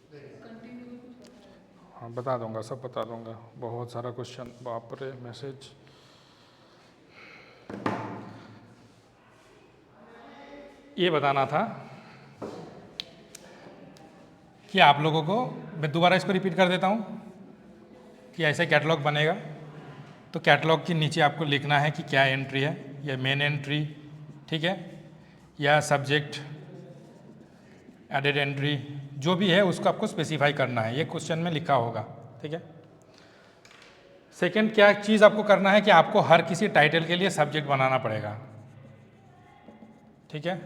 हाँ बता दूंगा, सब बता दूंगा, बहुत सारा क्वेश्चन, बाप रे मैसेज। ये बताना था कि आप लोगों को, मैं दोबारा इसको रिपीट कर देता हूँ कि ऐसे कैटलॉग बनेगा। तो कैटलॉग के नीचे आपको लिखना है कि क्या एंट्री है, या मेन एंट्री, ठीक है, या सब्जेक्ट, एडेड एंट्री, जो भी है उसको आपको स्पेसिफाई करना है। ये क्वेश्चन में लिखा होगा, ठीक है। सेकंड क्या चीज़ आपको करना है कि आपको हर किसी टाइटल के लिए सब्जेक्ट बनाना पड़ेगा, ठीक है।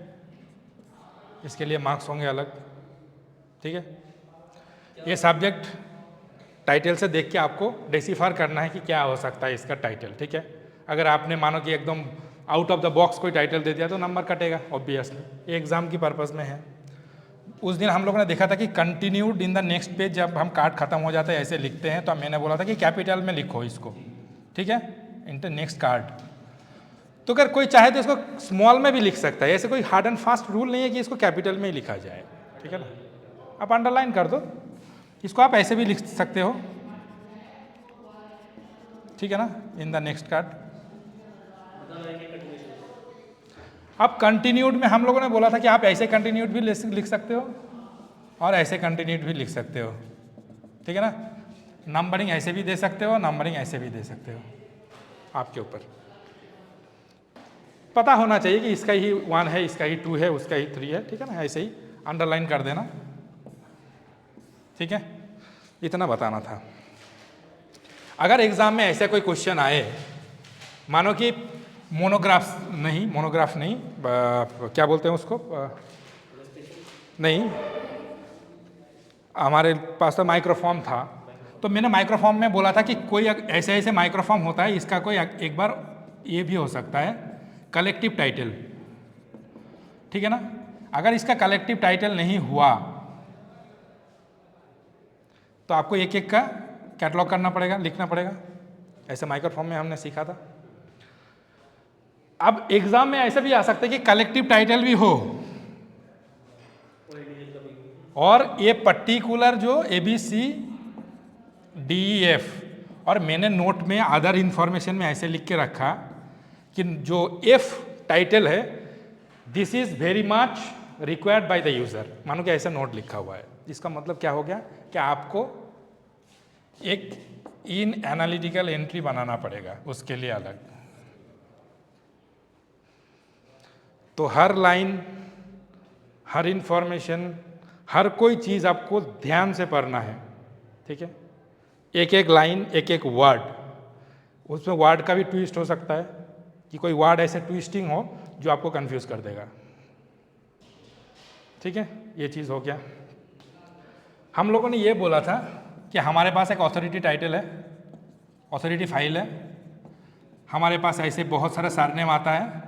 इसके लिए मार्क्स होंगे अलग, ठीक है। ये सब्जेक्ट टाइटल से देख के आपको डेसिफाई करना है कि क्या हो सकता है इसका टाइटल, ठीक है। अगर आपने मानो कि एकदम आउट ऑफ द बॉक्स कोई टाइटल दे दिया तो नंबर कटेगा ऑब्वियसली, ये एग्जाम की पर्पज़ में है। उस दिन हम लोगों ने देखा था कि continued in the next page, जब हम कार्ड खत्म हो जाता है ऐसे लिखते हैं, तो मैंने बोला था कि कैपिटल में लिखो इसको, ठीक है, इंटर नेक्स्ट कार्ड। तो अगर कोई चाहे तो इसको स्मॉल में भी लिख सकता है, ऐसे कोई हार्ड एंड फास्ट रूल नहीं है कि इसको कैपिटल में ही लिखा जाए, ठीक है ना। आप अंडरलाइन कर दो, इसको आप ऐसे भी लिख सकते हो, ठीक है ना, इन द नेक्स्ट कार्ड। अब कंटिन्यूड में हम लोगों ने बोला था कि आप ऐसे कंटिन्यूड भी लिख सकते हो और ऐसे कंटिन्यूड भी लिख सकते हो, ठीक है ना। नंबरिंग ऐसे भी दे सकते हो, नंबरिंग ऐसे भी दे सकते हो, आपके ऊपर। पता होना चाहिए कि इसका ही 1 है, इसका ही 2 है, उसका ही 3 है, ठीक है ना, ऐसे ही अंडरलाइन कर देना, ठीक है। इतना बताना था। अगर एग्जाम में ऐसा कोई क्वेश्चन आए, मानो कि मोनोग्राफ नहीं, क्या बोलते हैं उसको, नहीं, हमारे पास तो माइक्रोफॉर्म था, तो मैंने माइक्रोफॉर्म में बोला था कि कोई ऐसे ऐसे माइक्रोफॉर्म होता है, इसका कोई एक बार ये भी हो सकता है कलेक्टिव टाइटल, ठीक है ना। अगर इसका कलेक्टिव टाइटल नहीं हुआ तो आपको एक एक का कैटलॉग करना पड़ेगा, लिखना पड़ेगा, ऐसे माइक्रोफॉर्म में हमने सीखा था। अब एग्जाम में ऐसा भी आ सकता है कि कलेक्टिव टाइटल भी हो और ये पर्टिकुलर जो ABCDEF, और मैंने नोट में अदर इंफॉर्मेशन में ऐसे लिख के रखा कि जो F टाइटल है, this is very much required by the user, मानो कि ऐसा नोट लिखा हुआ है। इसका मतलब क्या हो गया कि आपको एक इन एनालिटिकल एंट्री बनाना पड़ेगा उसके लिए अलग। तो हर लाइन, हर इंफॉर्मेशन, हर कोई चीज़ आपको ध्यान से पढ़ना है, ठीक है। एक एक लाइन, एक एक वर्ड, उसमें वर्ड का भी ट्विस्ट हो सकता है कि कोई वर्ड ऐसे ट्विस्टिंग हो जो आपको कंफ्यूज कर देगा, ठीक है। ये चीज़ हो गया। हम लोगों ने ये बोला था कि हमारे पास एक ऑथोरिटी टाइटल है, ऑथोरिटी फाइल है, हमारे पास ऐसे बहुत सारा सरनेम आता है,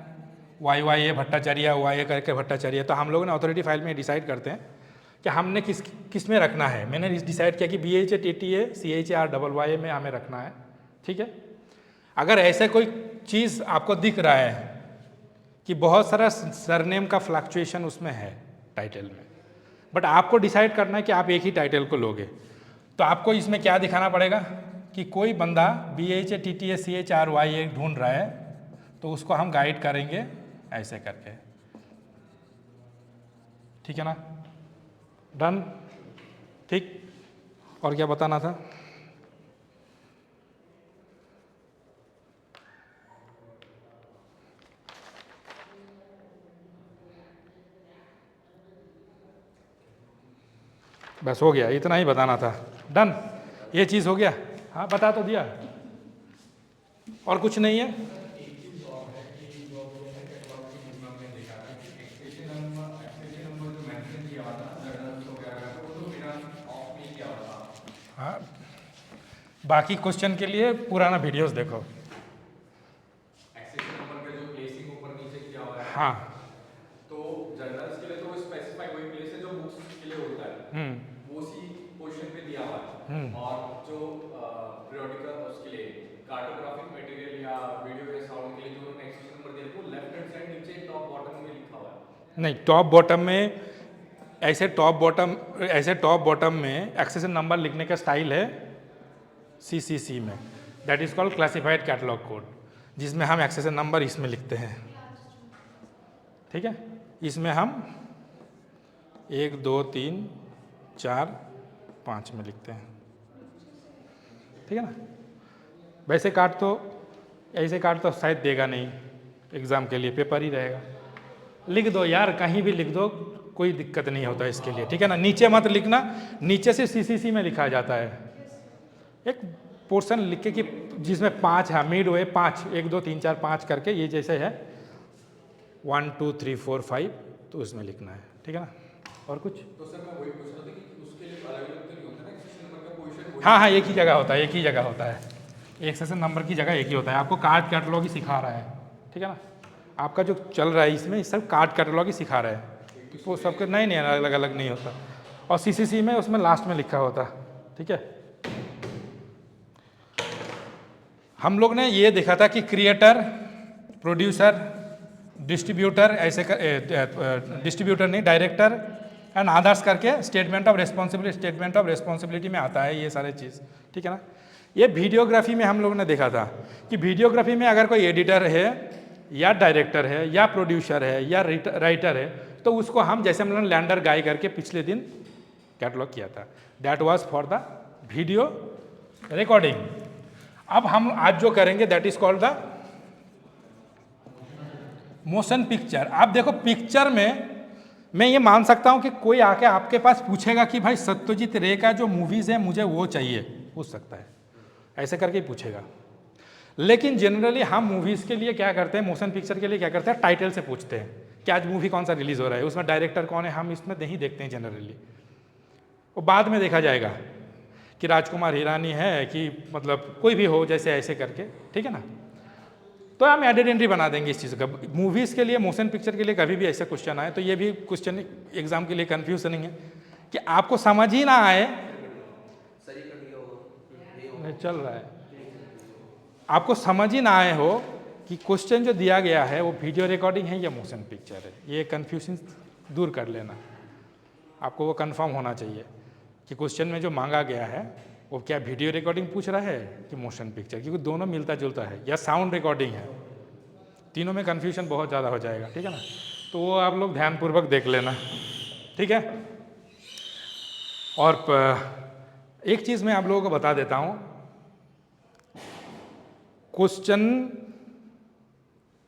YYA भट्टाचार्य, YA करके भट्टाचार्य। तो हम लोगों ने ऑथोरिटी फाइल में डिसाइड करते हैं कि हमने किस में रखना है। मैंने डिसाइड किया कि BHA TTA CHRYY में हमें रखना है, ठीक है। अगर ऐसे कोई चीज़ आपको दिख रहा है कि बहुत सारा सरनेम का फ्लक्चुएशन उसमें है टाइटल में, बट आपको डिसाइड करना है कि आप एक ही टाइटल को लोगे, तो आपको इसमें क्या दिखाना पड़ेगा कि कोई बंदा BHA TTA CHRYA ढूंढ रहा है, तो उसको हम गाइड करेंगे ऐसे करके, ठीक है ना। डन, ठीक। और क्या बताना था? बस हो गया, इतना ही बताना था। डन, ये चीज़ हो गया। हाँ बता तो दिया, और कुछ नहीं है। हाँ, बाकी क्वेश्चन के लिए पुराना वीडियोस देखो। एक्सेशन नंबर पे जो प्लेसिंग ऊपर नीचे किया हुआ है, हाँ, तो जर्नल्स के लिए तो वो स्पेसिफाई वही प्लेस है जो बुक्स के लिए होता है, वो उसी पोर्शन पे दिया हुआ है। और जो पीरियोडिकल उसके लिए कार्टोग्राफिक मटेरियल या वीडियो या साउंड के लिए जो उन्होंने एक्सेशन नंबर दिया है, वो लेफ्ट हैंड साइड नीचे टॉप बॉटम में लिखा हुआ है। नहीं, टॉप बॉटम में ऐसे टॉप बॉटम में एक्सेशन नंबर लिखने का स्टाइल है CCC में, that is called classified catalogue code, जिसमें हम एक्सेशन नंबर इसमें लिखते हैं। ठीक है, इसमें हम 1 2 3 4 5 में लिखते हैं। ठीक है ना। वैसे कार्ड तो ऐसे कार्ड तो शायद देगा नहीं एग्ज़ाम के लिए, पेपर ही रहेगा। लिख दो यार, कहीं भी लिख दो, कोई दिक्कत नहीं होता इसके लिए। ठीक है ना, नीचे मत लिखना, नीचे से CCC में लिखा जाता है। एक पोर्शन लिख के कि जिसमें 5 है, मिड वे 5, 1 2 3 4 5 करके, ये जैसे है 1 2 3 4 5, तो उसमें लिखना है। ठीक है ना। और कुछ? तो सर मैं वही पूछ रहा था कि उसके लिए अलग-अलग तो नहीं होता ना, एक्सेशन नंबर का पोजीशन? हाँ, एक ही जगह होता है, एक ही जगह होता है। एक्सेशन नंबर की जगह एक ही होता है। आपको कार्ड कैटलॉग ही सिखा रहा है। ठीक है ना, आपका जो चल रहा है इसमें सब कार्ड कैटलॉग ही सिखा रहा है, वो सबके नहीं अलग अलग नहीं होता। और CCC में उसमें लास्ट में लिखा होता। ठीक है, हम लोग ने ये देखा था कि क्रिएटर, प्रोड्यूसर, डिस्ट्रीब्यूटर, ऐसे डिस्ट्रीब्यूटर नहीं, डायरेक्टर एंड अदर्स करके स्टेटमेंट ऑफ रिस्पॉन्सिबिलिटी में आता है ये सारे चीज़। ठीक है ना। ये वीडियोग्राफी में हम लोगों ने देखा था कि वीडियोग्राफी में अगर कोई एडिटर है या डायरेक्टर है या प्रोड्यूसर है या राइटर है, तो उसको हम, जैसे हम लोगों ने लैंडर गाय करके पिछले दिन कैटलॉग किया था, that was for the video recording. अब हम आज जो करेंगे that is called the motion picture. आप देखो पिक्चर में मैं ये मान सकता हूँ कि कोई आके आपके पास पूछेगा कि भाई सत्यजीत रे का जो मूवीज़ है मुझे वो चाहिए, पूछ सकता है, ऐसे करके ही पूछेगा। लेकिन जनरली हम मूवीज़ के लिए क्या करते हैं, मोशन पिक्चर के लिए क्या करते हैं, टाइटल से पूछते हैं कि आज मूवी कौन सा रिलीज़ हो रहा है, उसमें डायरेक्टर कौन है, हम इसमें नहीं देखते हैं जनरली। वो बाद में देखा जाएगा कि राजकुमार हिरानी है कि मतलब कोई भी हो, जैसे ऐसे करके। ठीक है ना। तो हम एडेड एंट्री बना देंगे इस चीज़ का। मूवीज़ के लिए, मोशन पिक्चर के लिए कभी भी ऐसा क्वेश्चन आए तो ये भी क्वेश्चन एग्जाम के लिए कन्फ्यूजनिंग है कि आपको समझ ही ना आए, नहीं चल रहा है, आपको समझ ही ना आए हो कि क्वेश्चन जो दिया गया है वो वीडियो रिकॉर्डिंग है या मोशन पिक्चर है, ये कन्फ्यूजन दूर कर लेना। आपको वो कंफर्म होना चाहिए कि क्वेश्चन में जो मांगा गया है वो क्या वीडियो रिकॉर्डिंग पूछ रहा है कि मोशन पिक्चर, क्योंकि दोनों मिलता जुलता है, या साउंड रिकॉर्डिंग है। तीनों में कन्फ्यूजन बहुत ज़्यादा हो जाएगा। ठीक है ना। तो वो आप लोग ध्यानपूर्वक देख लेना। ठीक है। और एक चीज़ मैं आप लोगों को बता देता हूँ, क्वेश्चन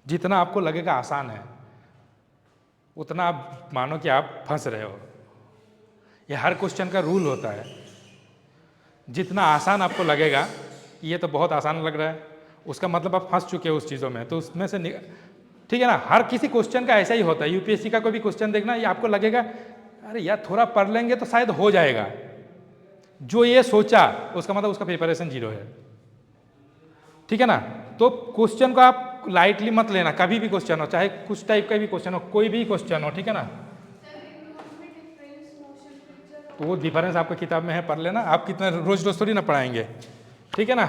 जितना आपको लगेगा आसान है उतना आप मानो कि आप फंस रहे हो। ये हर क्वेश्चन का रूल होता है। जितना आसान आपको लगेगा कि ये तो बहुत आसान लग रहा है, उसका मतलब आप फंस चुके हो उस चीज़ों में, तो उसमें से ठीक है ना। हर किसी क्वेश्चन का ऐसा ही होता है। UPSC का कोई भी क्वेश्चन देखना, ये आपको लगेगा अरे यार थोड़ा पढ़ लेंगे तो शायद हो जाएगा, जो ये सोचा उसका मतलब उसका प्रिपरेशन 0 है। ठीक है ना। तो क्वेश्चन को आप लाइटली मत लेना, कभी भी क्वेश्चन हो, चाहे कुछ टाइप का भी क्वेश्चन हो, कोई भी क्वेश्चन हो। ठीक है ना। तो वो डिफरेंस आपको किताब में है, पढ़ लेना। आप कितना रोज रोज थोड़ी ना पढ़ाएंगे। ठीक है ना।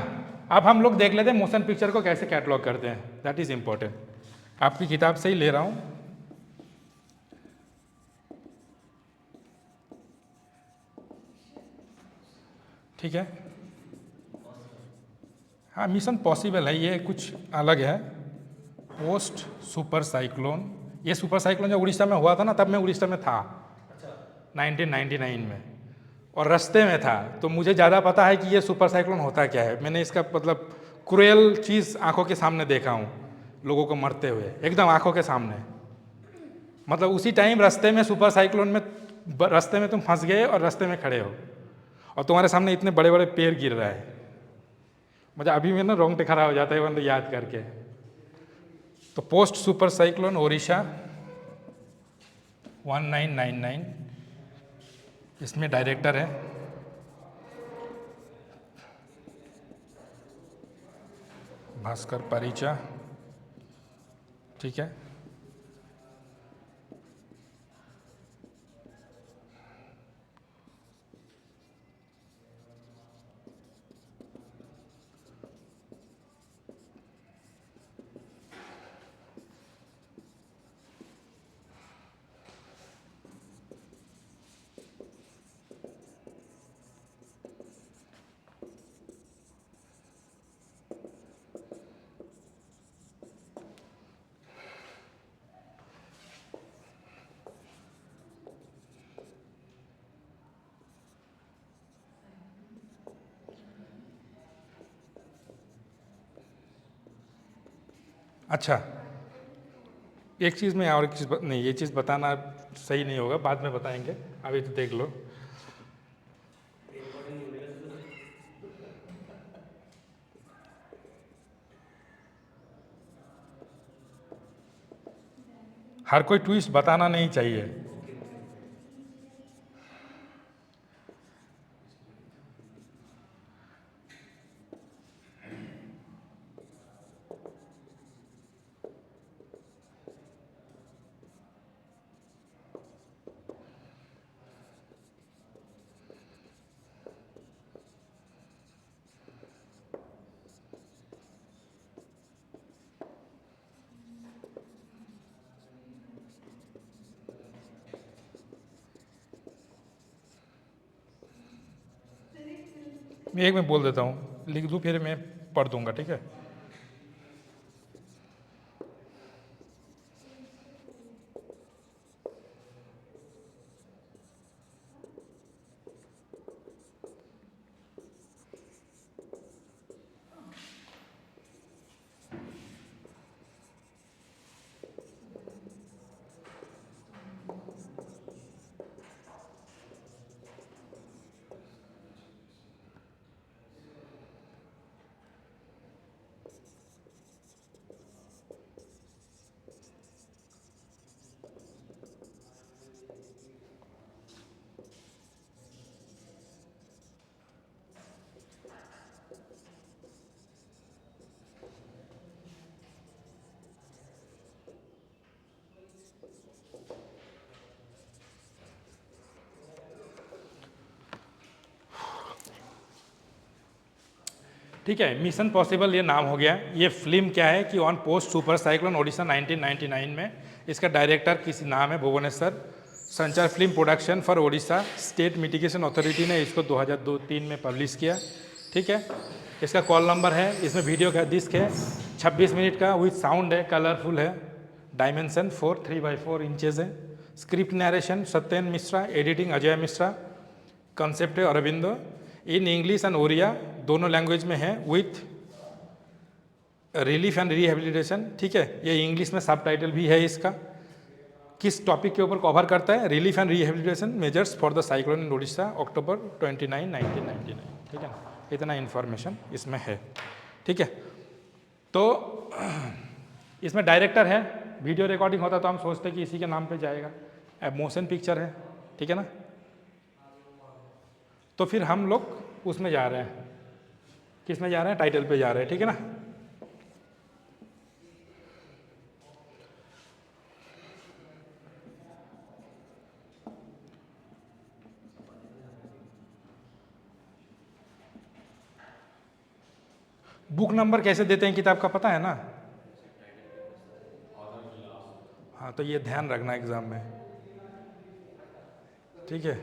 अब हम लोग देख लेते हैं मोशन पिक्चर को कैसे कैटलॉग करते हैं, दैट इज इंपॉर्टेंट। आपकी किताब से ही ले रहा हूँ। ठीक है। हाँ, मिशन पॉसिबल है, ये कुछ अलग है। पोस्ट सुपर साइक्लोन, ये सुपर साइक्लोन जब उड़ीसा में हुआ था ना, तब मैं उड़ीसा में था 1999 में, और रास्ते में था, तो मुझे ज़्यादा पता है कि ये सुपर साइक्लोन होता क्या है। मैंने इसका मतलब क्रूएल चीज़ आंखों के सामने देखा हूँ, लोगों को मरते हुए एकदम आंखों के सामने। मतलब उसी टाइम रास्ते में सुपर साइक्लोन में, रास्ते में तुम फंस गए और रास्ते में खड़े हो और तुम्हारे सामने इतने बड़े बड़े पेड़ गिर रहा है। मुझे अभी में ना रोंगटे खड़ा हो जाता है मतलब याद करके। तो पोस्ट सुपर साइक्लोन ओडिशा 1999, इसमें डायरेक्टर है भास्कर परिचा। ठीक है। अच्छा, एक चीज़ में और एक चीज़ नहीं, ये चीज़ बताना सही नहीं होगा, बाद में बताएंगे, अभी तो देख लो। हर कोई ट्विस्ट बताना नहीं चाहिए। एक मैं बोल देता हूँ, लिख दूँ फिर मैं पढ़ दूंगा, ठीक है। ठीक है, मिशन पॉसिबल ये नाम हो गया। ये फिल्म क्या है कि on post super cyclone Odisha 1999 में, इसका डायरेक्टर किसी नाम है भुवनेश्वर। संचार film production for Odisha state mitigation authority ने इसको 2002-3 में पब्लिश किया, ठीक है। इसका कॉल नंबर है, इसमें वीडियो का डिस्क है 26 मिनट का, विथ साउंड है, कलरफुल है, डायमेंशन 3x4 इंचेज है। स्क्रिप्ट नरेशन सत्येन मिश्रा, एडिटिंग अजय मिश्रा, कंसेप्ट है अरविंदो। इन इंग्लिश एंड ओरिया दोनों लैंग्वेज में है, विथ रिलीफ एंड रिहेबिलिटेशन, ठीक है। ये इंग्लिश में सब टाइटल भी है इसका। किस टॉपिक के ऊपर कवर करता है? Relief and rehabilitation measures for the cyclone in Odisha October 29, 1999, ठीक है ना। इतना इन्फॉर्मेशन इसमें है, ठीक है। तो इसमें डायरेक्टर है, वीडियो रिकॉर्डिंग होता तो हम सोचते कि इसी के नाम पे जाएगा। अब मोशन पिक्चर है, ठीक है ना। तो फिर हम लोग उसमें जा रहे हैं, किस में जा रहे हैं? टाइटल पे जा रहे हैं, ठीक है ना। बुक नंबर कैसे देते हैं किताब का पता है ना? हाँ, तो ये ध्यान रखना एग्जाम में, ठीक है।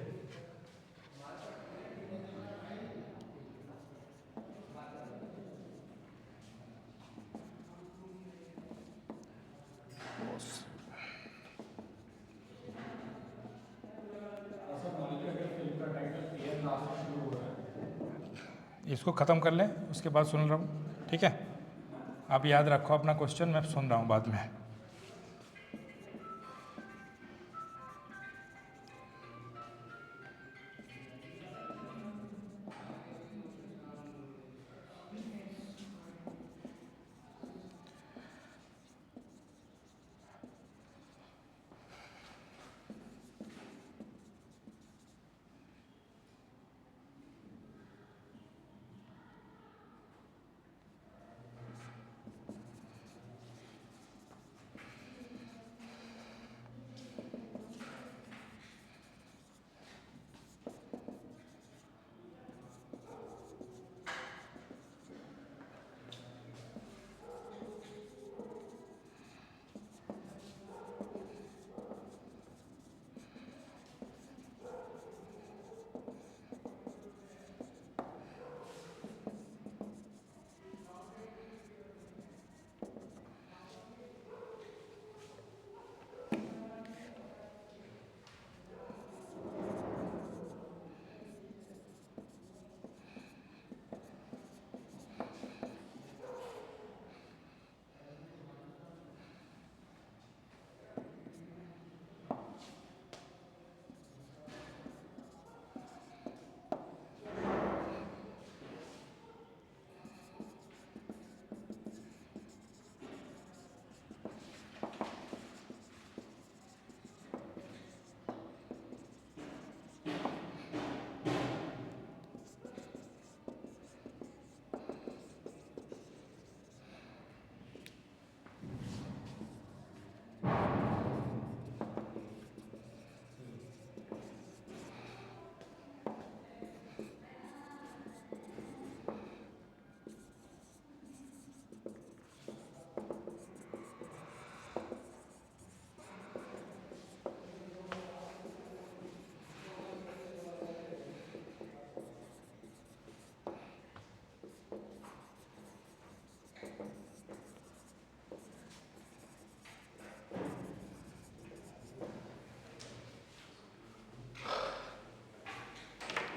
इसको ख़त्म कर लें, उसके बाद सुन रहा हूँ, ठीक है। आप याद रखो अपना क्वेश्चन, मैं सुन रहा हूँ बाद में।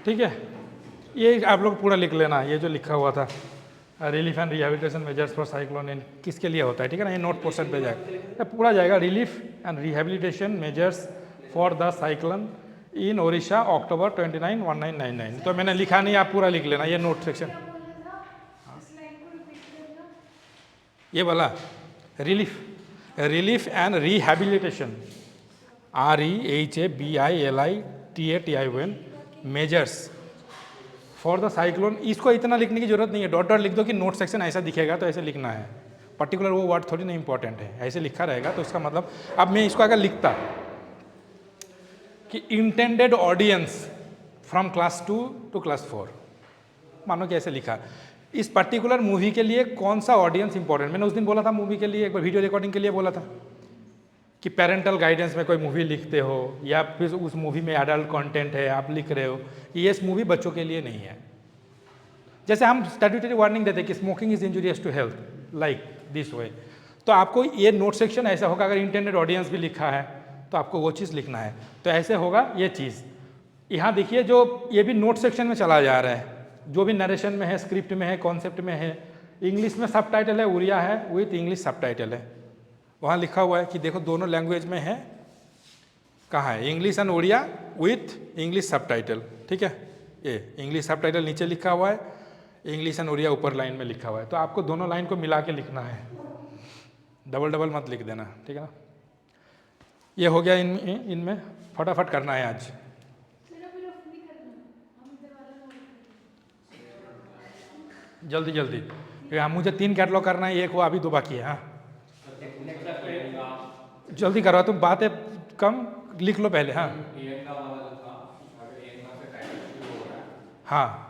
ठीक है, ये आप लोग पूरा लिख लेना, ये जो लिखा हुआ था relief and rehabilitation measures for cyclone in किसके लिए होता है, ठीक है ना, ये नोट पोर्शन पे जाएगा, पूरा जाएगा relief and rehabilitation measures for the cyclone in Odisha October 29, 1999। तो मैंने लिखा नहीं, आप पूरा लिख लेना, ये नोट सेक्शन। ये वाला relief and rehabilitation REHABILITATION measures for the cyclone. इसको इतना लिखने की जरूरत नहीं है, डॉट डॉट लिख दो कि नोट सेक्शन ऐसा दिखेगा तो ऐसे लिखना है, पर्टिकुलर वो वर्ड थोड़ी ना इंपॉर्टेंट है, ऐसे लिखा रहेगा तो इसका मतलब। अब मैं इसको अगर लिखता कि intended audience from class 2 to class 4, मानो कि ऐसे लिखा, इस पर्टिकुलर मूवी के लिए कौन सा ऑडियंस इंपॉर्टेंट। मैंने उस दिन बोला था मूवी के लिए, एक बार वीडियो रिकॉर्डिंग के लिए बोला था कि पेरेंटल गाइडेंस में कोई मूवी लिखते हो या फिर उस मूवी में एडल्ट कंटेंट है आप लिख रहे हो, ये इस मूवी बच्चों के लिए नहीं है। जैसे हम स्टैट्यूटरी वार्निंग देते हैं कि smoking is injurious to health, like this way, तो आपको ये नोट सेक्शन ऐसा होगा, अगर इंटेंडेड ऑडियंस भी लिखा है तो आपको वो चीज़ लिखना है, तो ऐसे होगा ये चीज़। यहाँ देखिए जो ये भी नोट सेक्शन में चला जा रहा है, जो भी नरेशन में है, स्क्रिप्ट में है, कॉन्सेप्ट में है, इंग्लिश में सबटाइटल है, उड़िया है विथ इंग्लिश सबटाइटल है, वहाँ लिखा हुआ है कि देखो दोनों लैंग्वेज में है, कहाँ है, English and Odia with English subtitle, ठीक है, ये इंग्लिश सबटाइटल नीचे लिखा हुआ है, इंग्लिश एंड उड़िया ऊपर लाइन में लिखा हुआ है, तो आपको दोनों लाइन को मिला के लिखना है, डबल डबल मत लिख देना, ठीक है ना। ये हो गया इनमें फटाफट करना है आज। जल्दी जल्दी, हाँ मुझे 3 कैटलॉग करना है, एक वो अभी 2 बाकी है। हाँ जल्दी करो, तुम बातें कम लिख लो पहले। हाँ हाँ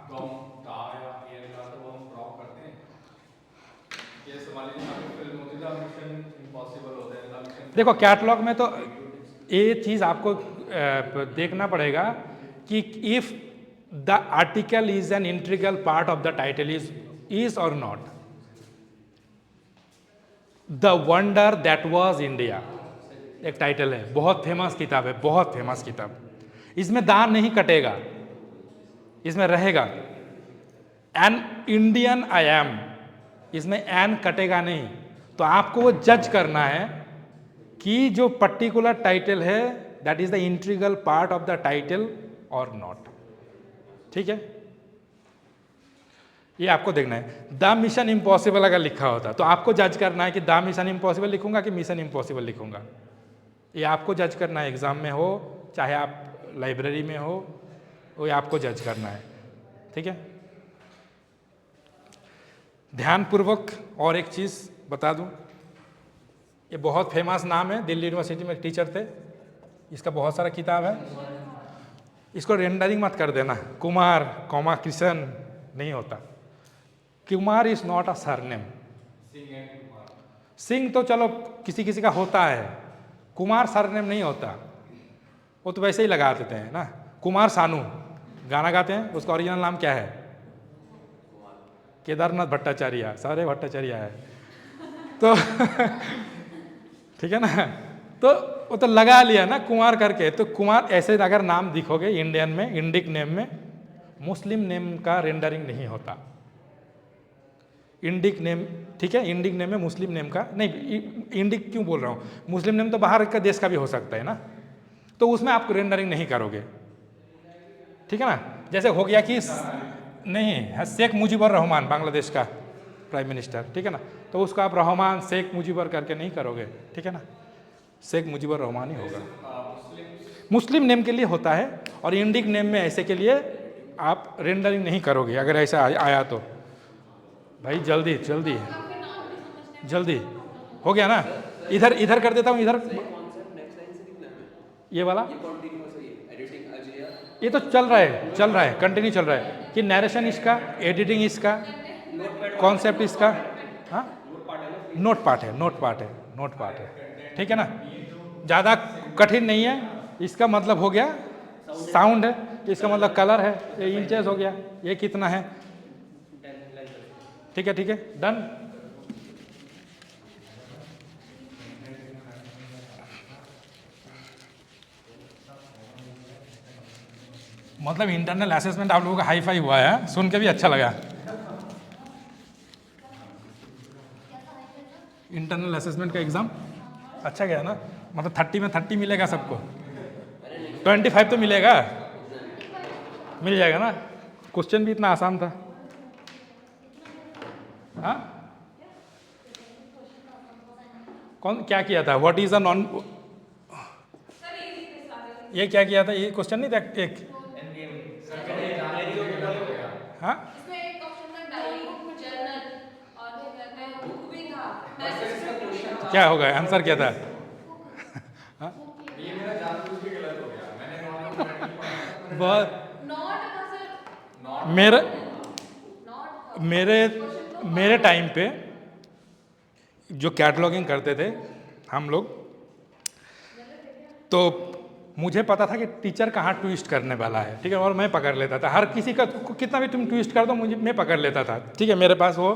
देखो कैटलॉग में तो ये चीज़ आपको देखना पड़ेगा कि if the article is an integral part of the title is और not. The wonder that was India एक टाइटल है, बहुत फेमस किताब है, बहुत फेमस किताब। इसमें दान नहीं कटेगा, इसमें रहेगा एन इंडियन आई एम, इसमें एन कटेगा नहीं। तो आपको वो जज करना है कि जो पर्टिकुलर टाइटल है that is the integral part of the title और नॉट, ठीक है, ये आपको देखना है। द मिशन इम्पॉसिबल अगर लिखा होता तो आपको जज करना है कि द मिशन इम्पॉसिबल लिखूंगा कि मिशन इम्पॉसिबल लिखूंगा, ये आपको जज करना है। एग्जाम में हो चाहे आप लाइब्रेरी में हो, वो आपको जज करना है, ठीक है। ध्यानपूर्वक और एक चीज़ बता दूं, ये बहुत फेमस नाम है, दिल्ली यूनिवर्सिटी में एक टीचर थे, इसका बहुत सारा किताब है, इसको रेंडरिंग मत कर देना, कुमार कॉमा कृष्ण नहीं होता, Kumar is not a surname. Singh तो चलो किसी किसी का होता है, कुमार सरनेम नहीं होता, वो तो वैसे ही लगा देते हैं ना। कुमार सानू गाना गाते हैं, उसका ओरिजिनल नाम क्या है? केदारनाथ भट्टाचार्य, सारे भट्टाचार्य है तो ठीक है ना, तो वो तो लगा लिया ना कुमार करके। तो कुमार ऐसे अगर नाम दिखोगे इंडियन में, इंडिक नेम में, मुस्लिम नेम का रेंडरिंग नहीं होता। इंडिक नेम, ठीक है, इंडिक नेम में मुस्लिम नेम का नहीं, इंडिक क्यों बोल रहा हूँ, मुस्लिम नेम तो बाहर का देश का भी हो सकता है ना, तो उसमें आप रेंडरिंग नहीं करोगे, ठीक है ना। जैसे हो गया कि नहीं है शेख मुजीबुर रहमान बांग्लादेश का प्राइम मिनिस्टर, ठीक है ना, तो उसको आप रहमान शेख मुजीबर करके नहीं करोगे, ठीक है ना, शेख मुजीबुर रहमान ही होगा। मुस्लिम नेम के लिए होता है, और इंडिक नेम में ऐसे के लिए आप रेंडरिंग नहीं करोगे। अगर ऐसा आया तो भाई जल्दी जल्दी जल्दी हो गया ना। इधर इधर कर देता हूँ, इधर ये वाला, ये तो चल रहा है कंटिन्यू चल रहा है कि नरेशन इसका, एडिटिंग इसका, कॉन्सेप्ट इसका, हाँ नोट पार्ट है, ठीक है ना, ज़्यादा कठिन नहीं है। इसका मतलब हो गया साउंड है, इसका मतलब कलर है, ये इंचेस हो गया, ये कितना है, ठीक है डन। मतलब इंटरनल असेसमेंट आप लोगों का हाई फाई हुआ है, सुन के भी अच्छा लगा। इंटरनल असेसमेंट का एग्ज़ाम अच्छा गया ना, मतलब 30 में 30 मिलेगा सबको, 25 तो मिलेगा, मिल जाएगा ना। क्वेश्चन भी इतना आसान था। हाँ, कौन क्या किया था? व्हाट इज अ नॉन, ये क्या किया था? ये क्वेश्चन नहीं था एक? हाँ, इसमें एक ऑप्शन था डायरी, जर्नल और क्या कहते हैं बुक भी था। क्या होगा आंसर क्या था? ये मेरा जानबूझ के गलत हो गया, मैंने बहुत नॉट था सर, मेरे नॉट था। मेरे मेरे टाइम पे जो कैटलॉगिंग करते थे हम लोग, तो मुझे पता था कि टीचर कहाँ ट्विस्ट करने वाला है, ठीक है, और मैं पकड़ लेता था। हर किसी का कितना भी तुम ट्विस्ट कर दो, मुझे मैं पकड़ लेता था, ठीक है। मेरे पास वो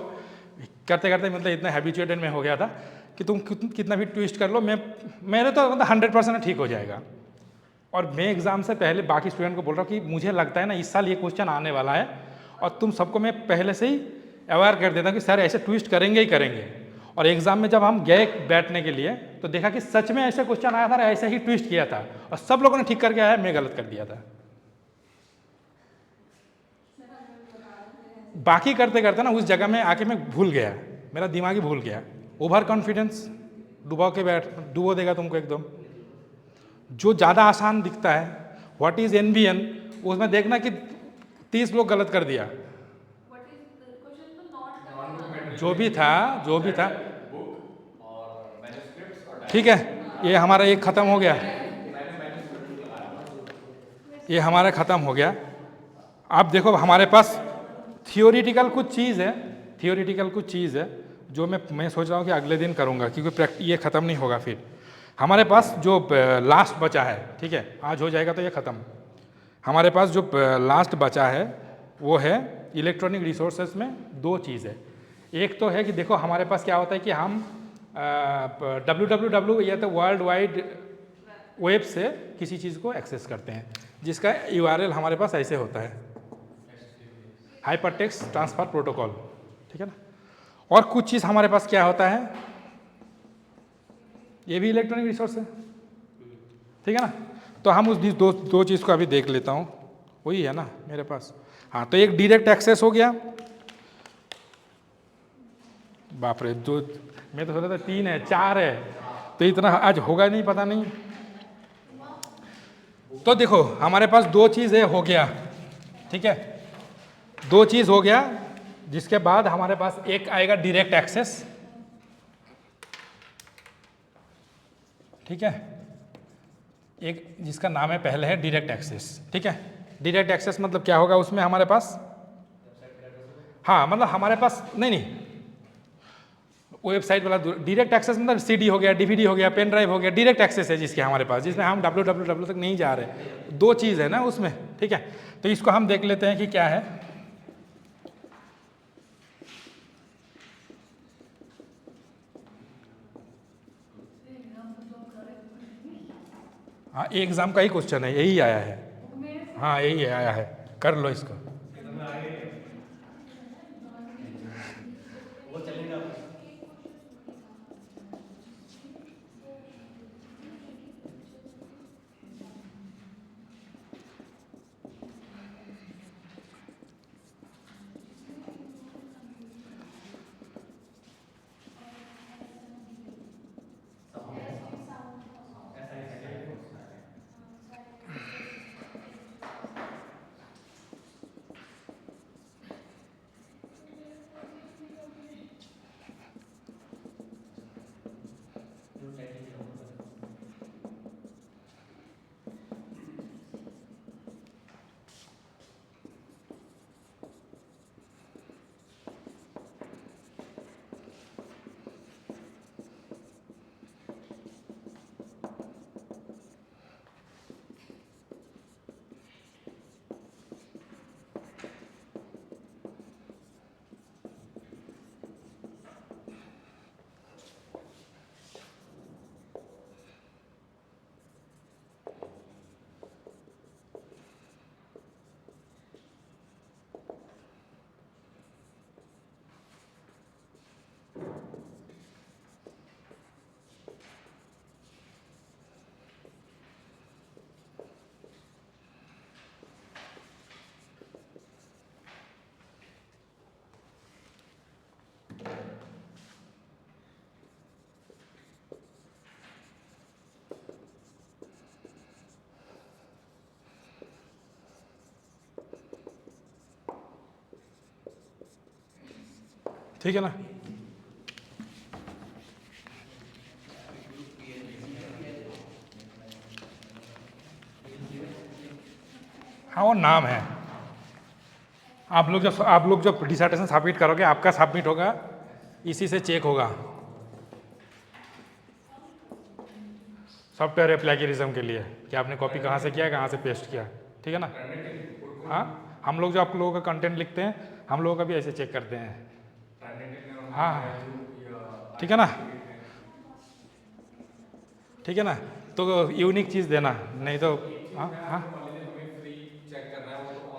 करते करते मतलब इतना हैबिचुएटेड में हो गया था कि तुम कितना भी ट्विस्ट कर लो, मेरे तो मतलब 100% ठीक हो जाएगा। और मैं एग्ज़ाम से पहले बाकी स्टूडेंट को बोल रहा हूँ कि मुझे लगता है ना इस साल ये क्वेश्चन आने वाला है, और तुम सबको मैं पहले से ही अवेयर कर देता हूँ कि सर ऐसे ट्विस्ट करेंगे ही करेंगे। और एग्ज़ाम में जब हम गए बैठने के लिए तो देखा कि सच में ऐसे क्वेश्चन आया था, ऐसे ही ट्विस्ट किया था, और सब लोगों ने ठीक करके आया, मैं गलत कर दिया था। बाकी करते करते ना उस जगह में आके मैं भूल गया, मेरा दिमाग ही भूल गया। ओवर कॉन्फिडेंस डुबो देगा तुमको एकदम। जो ज़्यादा आसान दिखता है, व्हाट इज एनबीएन, उसमें देखना कि 30 लोग गलत कर दिया। क्वेश्चन तो नॉट जो भी था बुक और मैन्युस्क्रिप्ट्स और ठीक है, ये हमारा एक ख़त्म हो गया, ये हमारा ख़त्म हो गया। अब देखो हमारे पास थियोरिटिकल कुछ चीज़ है जो मैं सोच रहा हूँ कि अगले दिन करूँगा, क्योंकि ये ख़त्म नहीं होगा। फिर हमारे पास जो लास्ट बचा है, ठीक है, आज हो जाएगा तो ये ख़त्म। हमारे पास जो लास्ट बचा है वो है इलेक्ट्रॉनिक रिसोर्सेज में दो चीज़ है। एक तो है कि देखो हमारे पास क्या होता है कि हम www या तो वर्ल्ड वाइड वेब से किसी चीज़ को एक्सेस करते हैं, जिसका URL हमारे पास ऐसे होता है, हाइपरटेक्स्ट ट्रांसफर प्रोटोकॉल, ठीक है ना। और कुछ चीज़ हमारे पास क्या होता है, ये भी इलेक्ट्रॉनिक रिसोर्स है, ठीक है ना। तो हम उस दो चीज़ को अभी देख लेता हूँ, वही है ना मेरे पास। हाँ, तो एक डायरेक्ट एक्सेस हो गया। बाप रे, दो, मैं तो सोचा था 3 है 4 है, तो इतना आज होगा नहीं, पता नहीं। तो देखो हमारे पास दो चीज़ है, हो गया, ठीक है, दो चीज़ हो गया। जिसके बाद हमारे पास एक आएगा डायरेक्ट एक्सेस, ठीक है, एक जिसका नाम है पहले है डायरेक्ट एक्सेस, ठीक है। डायरेक्ट एक्सेस मतलब क्या होगा उसमें हमारे पास, हाँ मतलब हमारे पास नहीं वेबसाइट वाला डायरेक्ट एक्सेस मतलब CD हो गया, DVD हो गया, पेन ड्राइव हो गया, डायरेक्ट एक्सेस है जिसके हमारे पास, जिसमें हम www तक नहीं जा रहे। दो चीज़ है ना उसमें, ठीक है। तो इसको हम देख लेते हैं कि क्या है। हाँ, एग्जाम का ही क्वेश्चन है, यही आया है, हाँ यही आया है, कर लो इसको। ठीक है ना। हाँ वो नाम है। आप लोग जब डिसर्टेशन सबमिट करोगे, आपका सबमिट होगा, इसी से चेक होगा सॉफ्टवेयर प्लेगरिज्म के लिए कि आपने कॉपी कहाँ से किया, कहाँ से पेस्ट किया। ठीक है ना। हाँ हम लोग जो आप लोगों का कंटेंट लिखते हैं, हम लोगों का भी ऐसे चेक करते हैं। हाँ हाँ ठीक है ना, ठीक है ना। तो यूनिक चीज़ देना, नहीं तो हाँ हाँ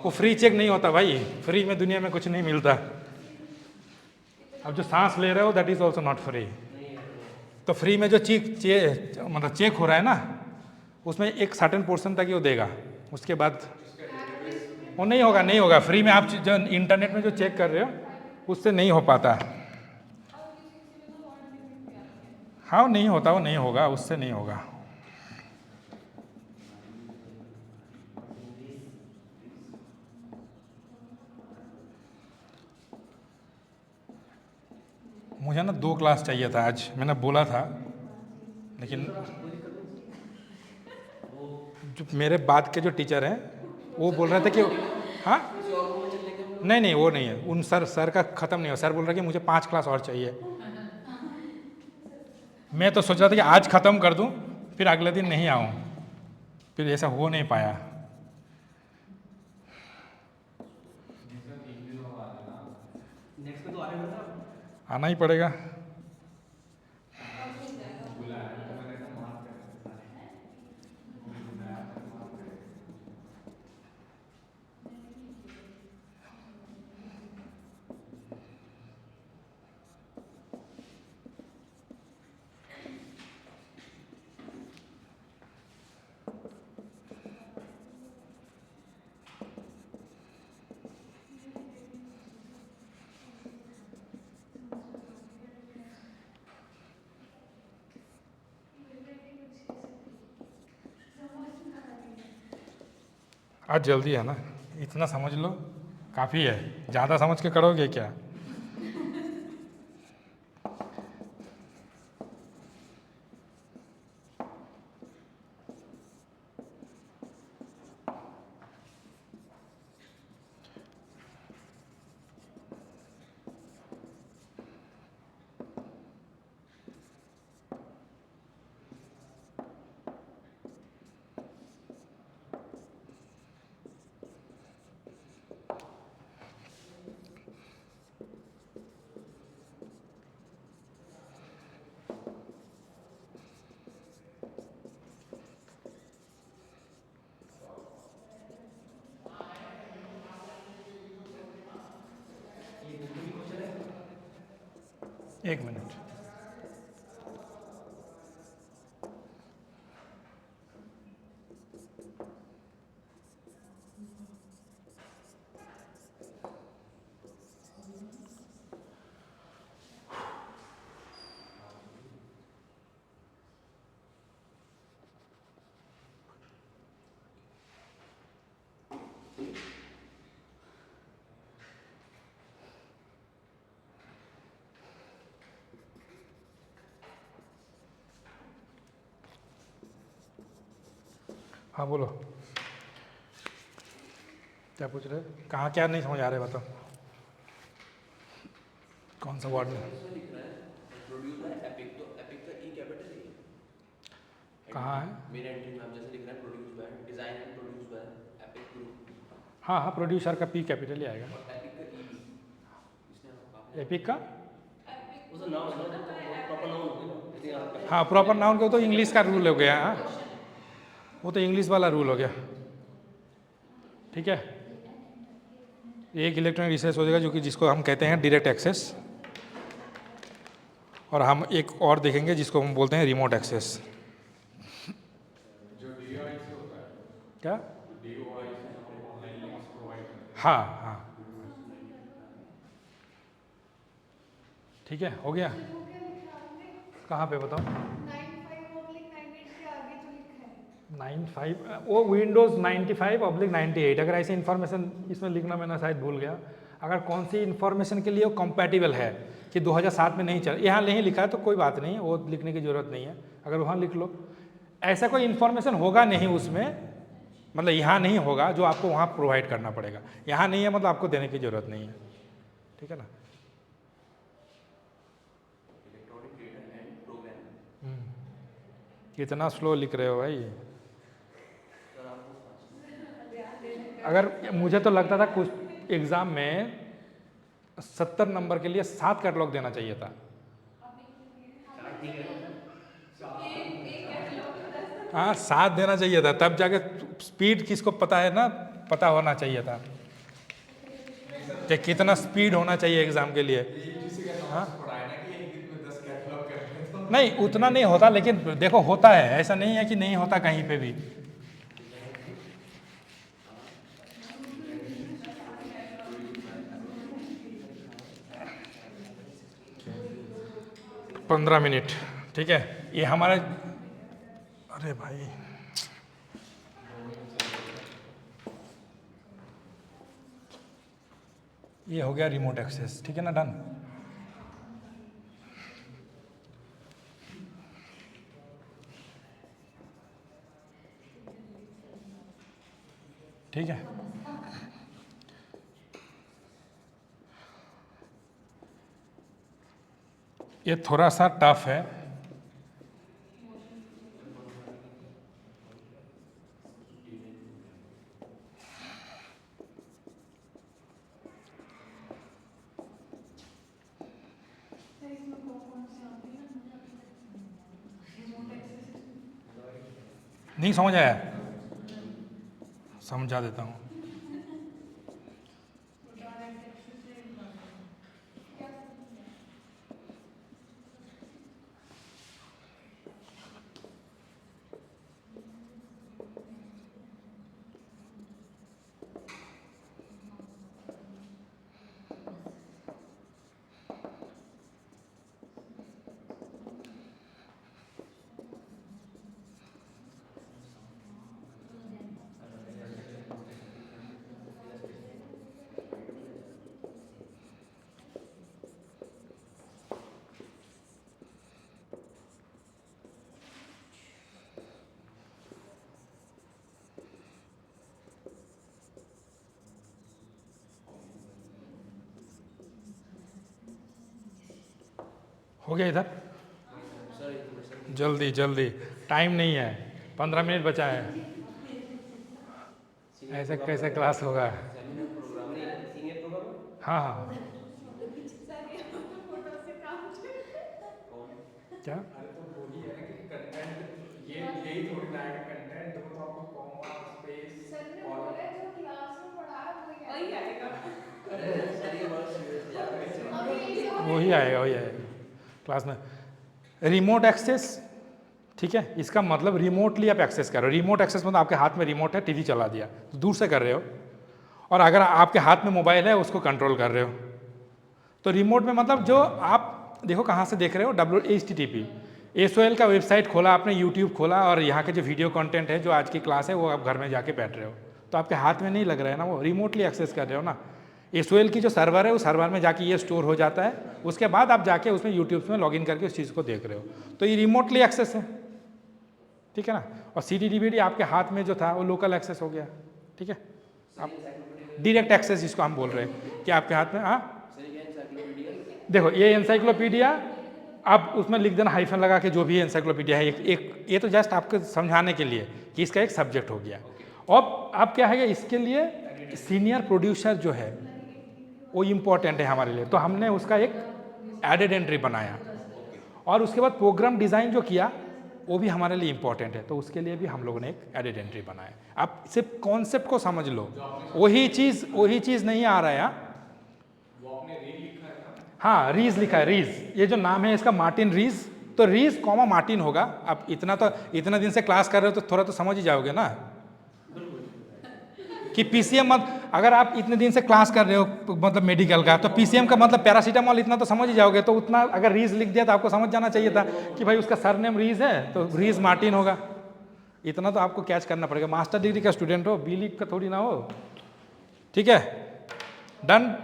वो फ्री चेक नहीं होता भाई, फ्री में दुनिया में कुछ नहीं मिलता। अब जो सांस ले रहे हो that is also not free. तो फ्री में जो मतलब चेक हो रहा है ना, उसमें एक सर्टेन पोर्शन तक ही वो देगा, उसके बाद वो नहीं होगा, नहीं होगा। फ्री में आप जो इंटरनेट में जो चेक कर रहे हो उससे नहीं हो पाता। हाँ वो नहीं होता, वो नहीं होगा, उससे नहीं होगा। मुझे ना 2 क्लास चाहिए था आज, मैंने बोला था, लेकिन जो मेरे बाद के जो टीचर हैं वो बोल रहे थे कि हाँ नहीं नहीं वो नहीं है, उन सर का ख़त्म नहीं हो। सर बोल रहे कि मुझे 5 क्लास और चाहिए। मैं तो सोच रहा था कि आज ख़त्म कर दूं, फिर अगले दिन नहीं आऊं, फिर ऐसा हो नहीं पाया। आना ही पड़ेगा। आज जल्दी है ना, इतना समझ लो काफ़ी है, ज़्यादा समझ के करोगे क्या। एक मिनट। हाँ बोलो, क्या पूछ रहे, कहाँ क्या नहीं समझ आ रहे, बताओ कौन सा वर्ड में। प्रोड्यूस बाय एपिक, तो एपिक का ई कैपिटल है। कहाँ है? मेरा एंट्री में आप जैसे लिख रहे हैं produce by, design and produce by epic group. हाँ हाँ प्रोड्यूसर का पी कैपिटल ही आएगा। और एपिक का ई भी इसने आपको एपिक का उसका नाम है ना, प्रॉपर नाउन हो गया ना। हाँ प्रॉपर नाउन को तो इंग्लिश का रूल हो गया। हाँ वो तो इंग्लिश वाला रूल हो गया। ठीक है, एक इलेक्ट्रॉनिक रिसोर्स हो जाएगा जो कि जिसको हम कहते हैं डायरेक्ट एक्सेस, और हम एक और देखेंगे जिसको हम बोलते हैं रिमोट एक्सेस। क्या? हाँ हाँ ठीक है, हो गया। कहाँ पे बताओ? 95 वो विंडोज़ 95/98। अगर ऐसे इन्फॉर्मेशन इसमें लिखना मैंने शायद भूल गया। अगर कौन सी इन्फॉर्मेशन के लिए वो कंपैटिबल है कि 2007 में नहीं चल, यहाँ नहीं लिखा है तो कोई बात नहीं, वो लिखने की ज़रूरत नहीं है, अगर वहाँ लिख लो। ऐसा कोई इन्फॉर्मेशन होगा नहीं उसमें, मतलब यहाँ नहीं होगा जो आपको वहाँ प्रोवाइड करना पड़ेगा। यहाँ नहीं है मतलब आपको देने की ज़रूरत नहीं है, ठीक है ना। Electronic data and program. कितना स्लो लिख रहे हो भाई। सर आपको अगर मुझे तो लगता था कुछ एग्ज़ाम में 70 नंबर के लिए 7 कैटलॉग देना चाहिए था। हाँ 7 देना चाहिए था, तब जाके स्पीड किसको पता है ना, पता होना चाहिए था कि कितना स्पीड होना चाहिए एग्ज़ाम के लिए। हाँ नहीं उतना नहीं होता, लेकिन देखो होता है, ऐसा नहीं है कि नहीं होता कहीं पे भी। पंद्रह मिनट, ठीक है। ये हमारा, अरे भाई ये हो गया रिमोट एक्सेस, ठीक है ना, डन। ठीक है, ये थोड़ा सा टफ है। नहीं समझ आया, समझा देता हूँ। हो गया इधर, जल्दी जल्दी, टाइम नहीं है, 15 मिनट बचा है। ऐसे कैसे क्लास होगा। सीनियर प्रोग्राम हाँ हाँ क्या, अरे तो वही है ना कि कंटेंट, ये यही थोड़ी ना है कि कंटेंट दो तो आपको कॉमा स्पेस सर ने और बोला जो क्लास में पढ़ा है वही आएगा। सर ये बहुत सीरियस है अभी वही आएगा वही आएगा क्लास में। रिमोट एक्सेस, ठीक है, इसका मतलब रिमोटली आप एक्सेस कर रहे हो। रिमोट एक्सेस मतलब आपके हाथ में रिमोट है, टीवी चला दिया तो दूर से कर रहे हो, और अगर आपके हाथ में मोबाइल है उसको कंट्रोल कर रहे हो। तो रिमोट में मतलब जो आप देखो कहाँ से देख रहे हो, HTTP SOL का वेबसाइट खोला आपने, यूट्यूब खोला, और यहाँ के जो वीडियो कंटेंट है जो आज की क्लास है वो आप घर में जाके बैठ रहे हो, तो आपके हाथ में नहीं लग रहा है ना, वो रिमोटली एक्सेस कर रहे हो ना। SOL की जो सर्वर है उस सर्वर में जाके ये स्टोर हो जाता है, उसके बाद आप जाके उसमें यूट्यूब में लॉगिन करके उस चीज़ को देख रहे हो, तो ये रिमोटली एक्सेस है, ठीक है ना। और CD DVD आपके हाथ में जो था वो लोकल एक्सेस हो गया, ठीक है। आप डायरेक्ट एक्सेस जिसको हम बोल रहे हैं कि आपके हाथ में, हाँ देखो ये एनसाइक्लोपीडिया, आप उसमें लिख देना हाइफन लगा के जो भी एनसाइक्लोपीडिया है, एक ये तो जस्ट आपको समझाने के लिए कि इसका एक सब्जेक्ट हो गया। और अब क्या है, इसके लिए सीनियर प्रोड्यूसर जो है वो इम्पोर्टेंट है हमारे लिए, तो हमने उसका एक एडेड एंट्री बनाया, और उसके बाद प्रोग्राम डिज़ाइन जो किया वो भी हमारे लिए इम्पोर्टेंट है, तो उसके लिए भी हम लोगों ने एक एडेड एंट्री बनाया। आप सिर्फ कॉन्सेप्ट को समझ लो, वही चीज़ नहीं आ रहा है। हाँ रीज लिखा है, रीज, ये जो नाम है इसका मार्टिन रीज, तो रीज कॉमा मार्टिन होगा। आप इतना दिन से क्लास कर रहे हो तो थोड़ा तो समझ ही जाओगे ना कि PCM मत, अगर आप इतने दिन से क्लास कर रहे हो मतलब मेडिकल का, तो PCM का मतलब पैरासीटामॉल, इतना तो समझ ही जाओगे। तो उतना अगर रीज लिख दिया तो आपको समझ जाना चाहिए था कि भाई उसका सरनेम रीज है तो रीज मार्टिन होगा, इतना तो आपको कैच करना पड़ेगा। मास्टर डिग्री का स्टूडेंट हो, B.Lic का थोड़ी ना हो, ठीक है। डन,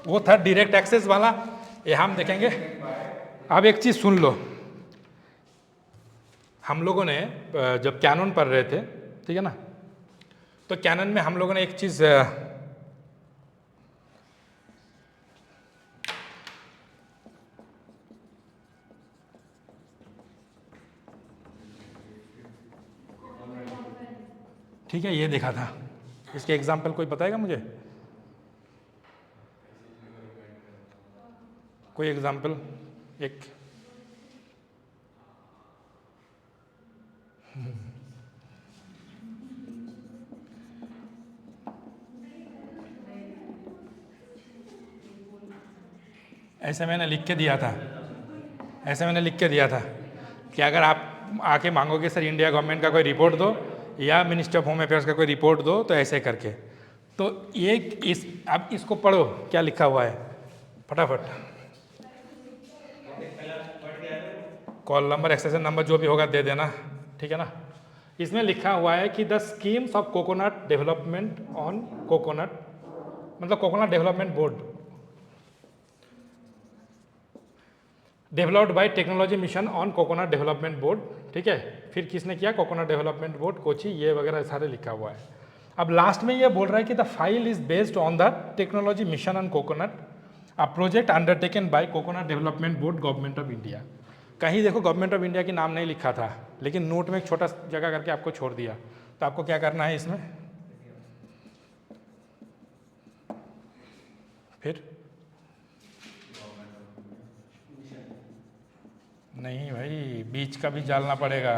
वो था डायरेक्ट एक्सेस वाला, ये हम देखेंगे। अब एक चीज़ सुन लो, हम लोगों ने जब कैनन पढ़ रहे थे, ठीक है ना, तो कैनन में हम लोगों ने एक चीज़ ठीक है, ये देखा था। इसके एग्जाम्पल कोई बताएगा मुझे? कोई एग्जाम्पल एक? ऐसे मैंने लिख के दिया था, ऐसे मैंने लिख के दिया था कि अगर आप आके मांगोगे सर इंडिया गवर्नमेंट का कोई रिपोर्ट दो या मिनिस्टर ऑफ होम अफेयर्स का कोई रिपोर्ट दो, तो ऐसे करके, तो अब इसको पढ़ो क्या लिखा हुआ है फटाफट। कॉल नंबर, एक्सटेंशन नंबर जो भी होगा दे देना, ठीक है ना। इसमें लिखा हुआ है कि the schemes of coconut development on coconut, मतलब coconut development board developed by technology mission on coconut development board, ठीक है। फिर किसने किया? कोकोनट डेवलपमेंट बोर्ड कोची, ये वगैरह सारे लिखा हुआ है। अब लास्ट में ये बोल रहा है कि the file is based on the technology mission on coconut, a project undertaken by coconut development board government of India. कहीं देखो गवर्नमेंट ऑफ इंडिया की नाम नहीं लिखा था, लेकिन नोट में एक छोटा जगह करके आपको छोड़ दिया। तो आपको क्या करना है इसमें? फिर नहीं भाई, बीच का भी डालना पड़ेगा,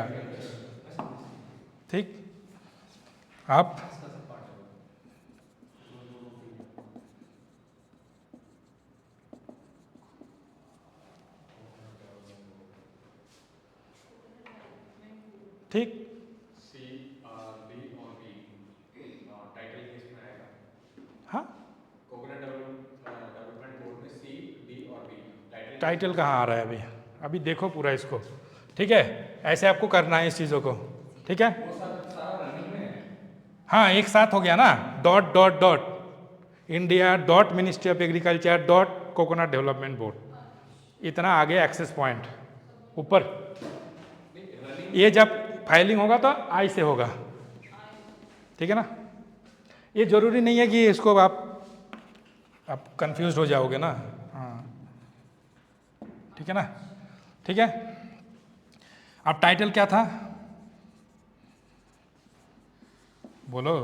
ठीक। आप ठीक, C, D और B टाइटल केस में आएगा। हाँ कोकोनट डेवलपमेंट बोर्ड में C, D और B टाइटल कहाँ आ रहा है अभी? अभी देखो पूरा इसको, ठीक है। ऐसे आपको करना है इस चीज़ों को, ठीक है। वो सारा रनिंग में है। हाँ एक साथ हो गया ना, dot dot dot India dot ministry of agriculture dot coconut development board, इतना आगे एक्सेस पॉइंट ऊपर। ये जब फाइलिंग होगा तो आई से होगा, ठीक है ना। ये जरूरी नहीं है कि इसको आप कंफ्यूज हो जाओगे ना, हाँ ठीक है ना, ठीक है। अब टाइटल क्या था बोलो?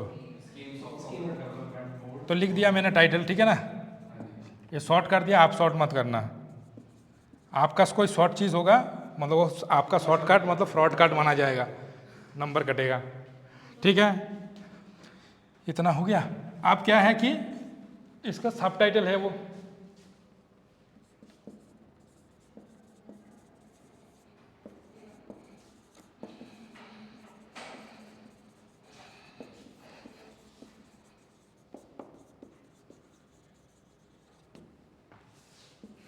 तो लिख दिया मैंने टाइटल, ठीक है ना। ये शॉर्ट कर दिया, आप शॉर्ट मत करना। आपका कोई शॉर्ट चीज़ होगा मतलब वो आपका शॉर्टकट मतलब फ्रॉड कार्ड माना जाएगा, नंबर कटेगा, ठीक है। इतना हो गया। अब क्या है कि इसका सब टाइटल है वो,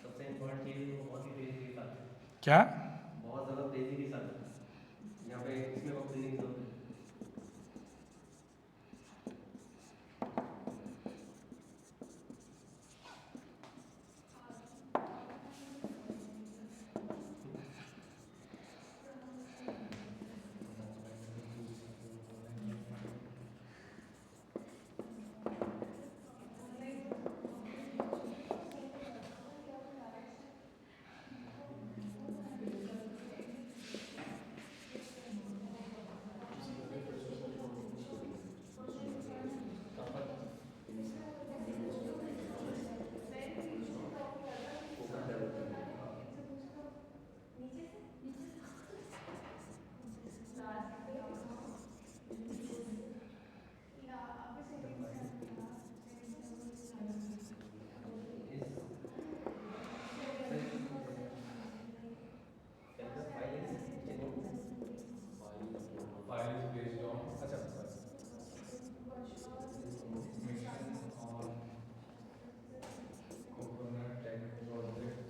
सबसे इम्पोर्टेंट चीज़ है बहुत ही तेजी के साथ, क्या बहुत ज़्यादा तेजी के साथ यहाँ पे इसमें वक्त देने की जरूरत है। File is based on mission on coconut project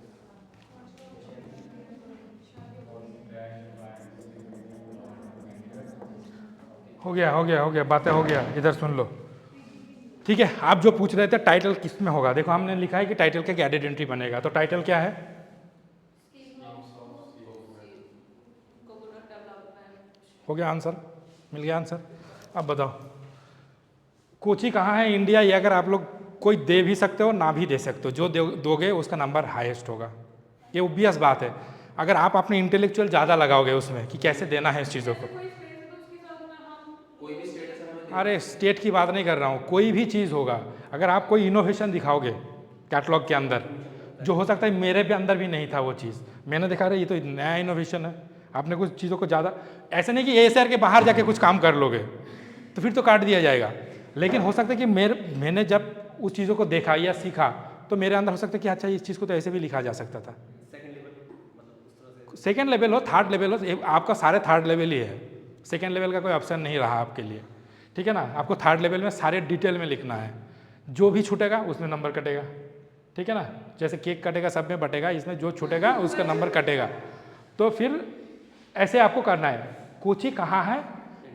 हो गया, हो गया, हो गया, बातें हो गया। इधर सुन लो, ठीक है, आप जो पूछ रहे थे टाइटल किस में होगा, देखो हमने लिखा है कि टाइटल का क्या एडिट एंट्री बनेगा, तो टाइटल क्या है? हो गया आंसर, मिल गया आंसर। अब बताओ कोची कहाँ है इंडिया, ये अगर आप लोग कोई दे भी सकते हो ना भी दे सकते हो, जो दोगे उसका नंबर हाईएस्ट होगा, ये ऑब्वियस बात है। अगर आप अपने इंटेलेक्चुअल ज़्यादा लगाओगे उसमें कि कैसे देना है इस चीज़ों को, कोई भी स्टेट ऐसा हमें अरे स्टेट की बात नहीं कर रहा हूँ, कोई भी चीज़ होगा, अगर आप कोई इनोवेशन दिखाओगे कैटलॉग के अंदर, जो हो सकता है मेरे भी अंदर भी नहीं था वो चीज़, मैंने देखा रहा ये तो नया इनोवेशन है, आपने कुछ चीज़ों को ज़्यादा, ऐसे नहीं कि एएसआर के बाहर जाके कुछ काम कर लोगे तो फिर तो काट दिया जाएगा, लेकिन हो सकता है कि मैंने जब उस चीज़ों को देखा या सीखा तो मेरे अंदर हो सकता है कि अच्छा इस चीज़ को तो ऐसे भी लिखा जा सकता था। सेकंड लेवल मतलब उस तरह से सेकेंड लेवल हो थर्ड लेवल हो, आपका सारे थर्ड लेवल ही है, सेकेंड लेवल का कोई ऑप्शन नहीं रहा आपके लिए, ठीक है ना। आपको थर्ड लेवल में सारे डिटेल में लिखना है, जो भी छूटेगा उसमें नंबर कटेगा, ठीक है ना। जैसे केक कटेगा सब में बटेगा, इसमें जो छूटेगा उसका नंबर कटेगा। तो फिर ऐसे आपको करना है। कोची कहाँ है,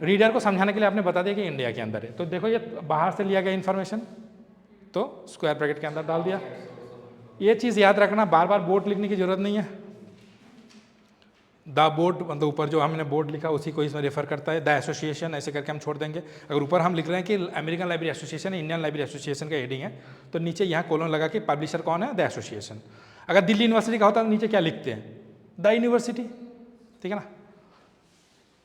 रीडर को समझाने के लिए आपने बता दिया कि इंडिया के अंदर है, तो देखो ये बाहर से लिया गया इन्फॉर्मेशन तो स्क्वायर ब्रैकेट के अंदर डाल दिया। ये चीज़ याद रखना, बार बार बोर्ड लिखने की जरूरत नहीं है। द बोर्ड मतलब ऊपर जो हमने बोर्ड लिखा उसी को इसमें रेफर करता है, द एसोसिएशन ऐसे करके हम छोड़ देंगे। अगर ऊपर हम लिख रहे हैं कि अमेरिकन लाइब्रेरी एसोसिएशन है, इंडियन लाइब्रेरी एसोसिएशन का हेडिंग है, तो नीचे यहाँ कोलन लगा के पब्लिशर कौन है, द एसोसिएशन। अगर दिल्ली यूनिवर्सिटी का होता तो नीचे क्या लिखते हैं, द यूनिवर्सिटी, ठीक है ना।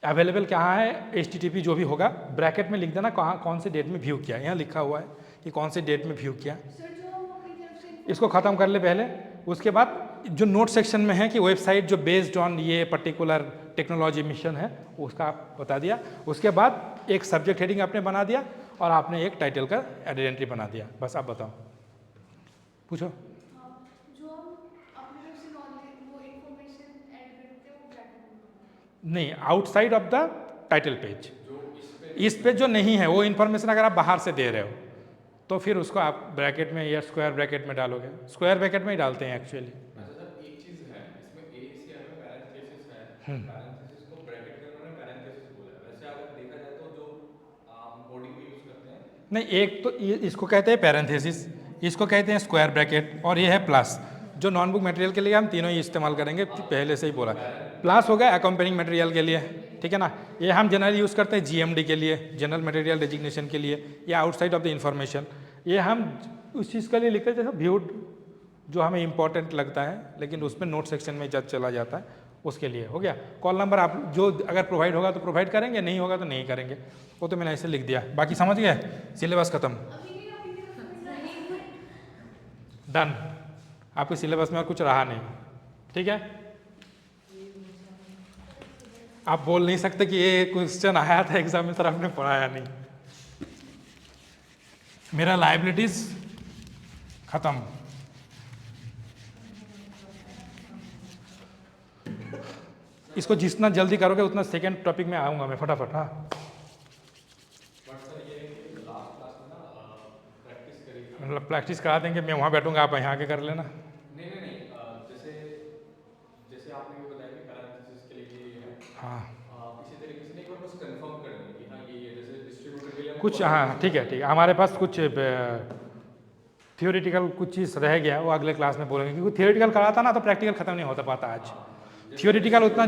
अवेलेबल कहाँ है, HTTP जो भी होगा ब्रैकेट में लिख देना, कहाँ कौन से डेट में व्यू किया, यहाँ लिखा हुआ है कि कौन से डेट में व्यू किया। इसको ख़त्म कर ले पहले, उसके बाद जो नोट सेक्शन में है कि वेबसाइट जो बेस्ड ऑन ये पर्टिकुलर टेक्नोलॉजी मिशन है उसका आप बता दिया। उसके बाद एक सब्जेक्ट हेडिंग आपने बना दिया और आपने एक टाइटल का एडिट एंट्री बना दिया। बस आप बताओ, पूछो। जो हम अपने तरफ से नॉलेज वो इंफॉर्मेशन ऐड करते हैं वो ब्रैकेट में, नहीं, outside of the title page, जो इस पेज जो नहीं है वो इन्फॉर्मेशन अगर आप बाहर से दे रहे हो तो फिर उसको आप ब्रैकेट में या स्क्वायर ब्रैकेट में डालोगे। स्क्वायर ब्रैकेट में ही डालते हैं एक्चुअली। अच्छा सर एक चीज है इसमें ACR में पैरेंथेसिस है, पैरेंथेसिस को ब्रैकेट के उन्होंने पैरेंथेसिस बोला है। वैसे अगर देखा जाए तो जो कोडिंग में यूज करते हैं, नहीं, एक तो इसको कहते हैं पैरेंथेसिस, इसको कहते हैं स्क्वायर ब्रैकेट, और ये है प्लस। जो नॉन बुक मटेरियल के लिए हम तीनों ही इस्तेमाल करेंगे, पहले से ही बोला। प्लस हो गया अकम्पेनिंग मटेरियल के लिए, ठीक है ना। ये हम जनरली यूज़ करते हैं GMD के लिए, जनरल मटेरियल डेजिग्नेशन के लिए, या आउटसाइड ऑफ द इंफॉर्मेशन। ये हम उस चीज़ के लिए लिखते हैं जैसे व्यूड, जो हमें इंपॉर्टेंट लगता है लेकिन उसमें नोट सेक्शन में जब चला जाता है उसके लिए। हो गया। कॉल नंबर आप जो अगर प्रोवाइड होगा तो प्रोवाइड करेंगे, नहीं होगा तो नहीं करेंगे, वो तो मैंने ऐसे लिख दिया। बाकी समझ गए, सिलेबस खत्म, डन। आपके सिलेबस में और कुछ रहा नहीं, ठीक है। आप बोल नहीं सकते कि ये क्वेश्चन आया था एग्जाम में सर आपने पढ़ाया नहीं। मेरा लाइबिलिटीज खत्म। इसको जितना जल्दी करोगे उतना सेकंड टॉपिक में आऊंगा मैं फटाफट। हाँ, बट सर ये लास्ट क्लास में ना प्रैक्टिस करी थी। मतलब प्रैक्टिस करा देंगे, मैं वहाँ बैठूंगा, आप यहाँ आके कर लेना। नहीं जैसे जैसे आपने भी बताया कि पैरेंथेसिस के लिए ये है, हाँ, इसी तरीके से नहीं, एक बार बस कंफर्म कर लें कि हाँ ये है। जैसे डिस्ट्रीब्यूटर के लिए कुछ, हाँ ठीक है, ठीक है। हमारे पास कुछ थियोरिटिकल कुछ चीज़ रह गया, वो अगले क्लास में बोलेंगे, क्योंकि थियोरिटिकल कराता ना तो प्रैक्टिकल खत्म नहीं होता पाता आज। थियोरिटिकल उतना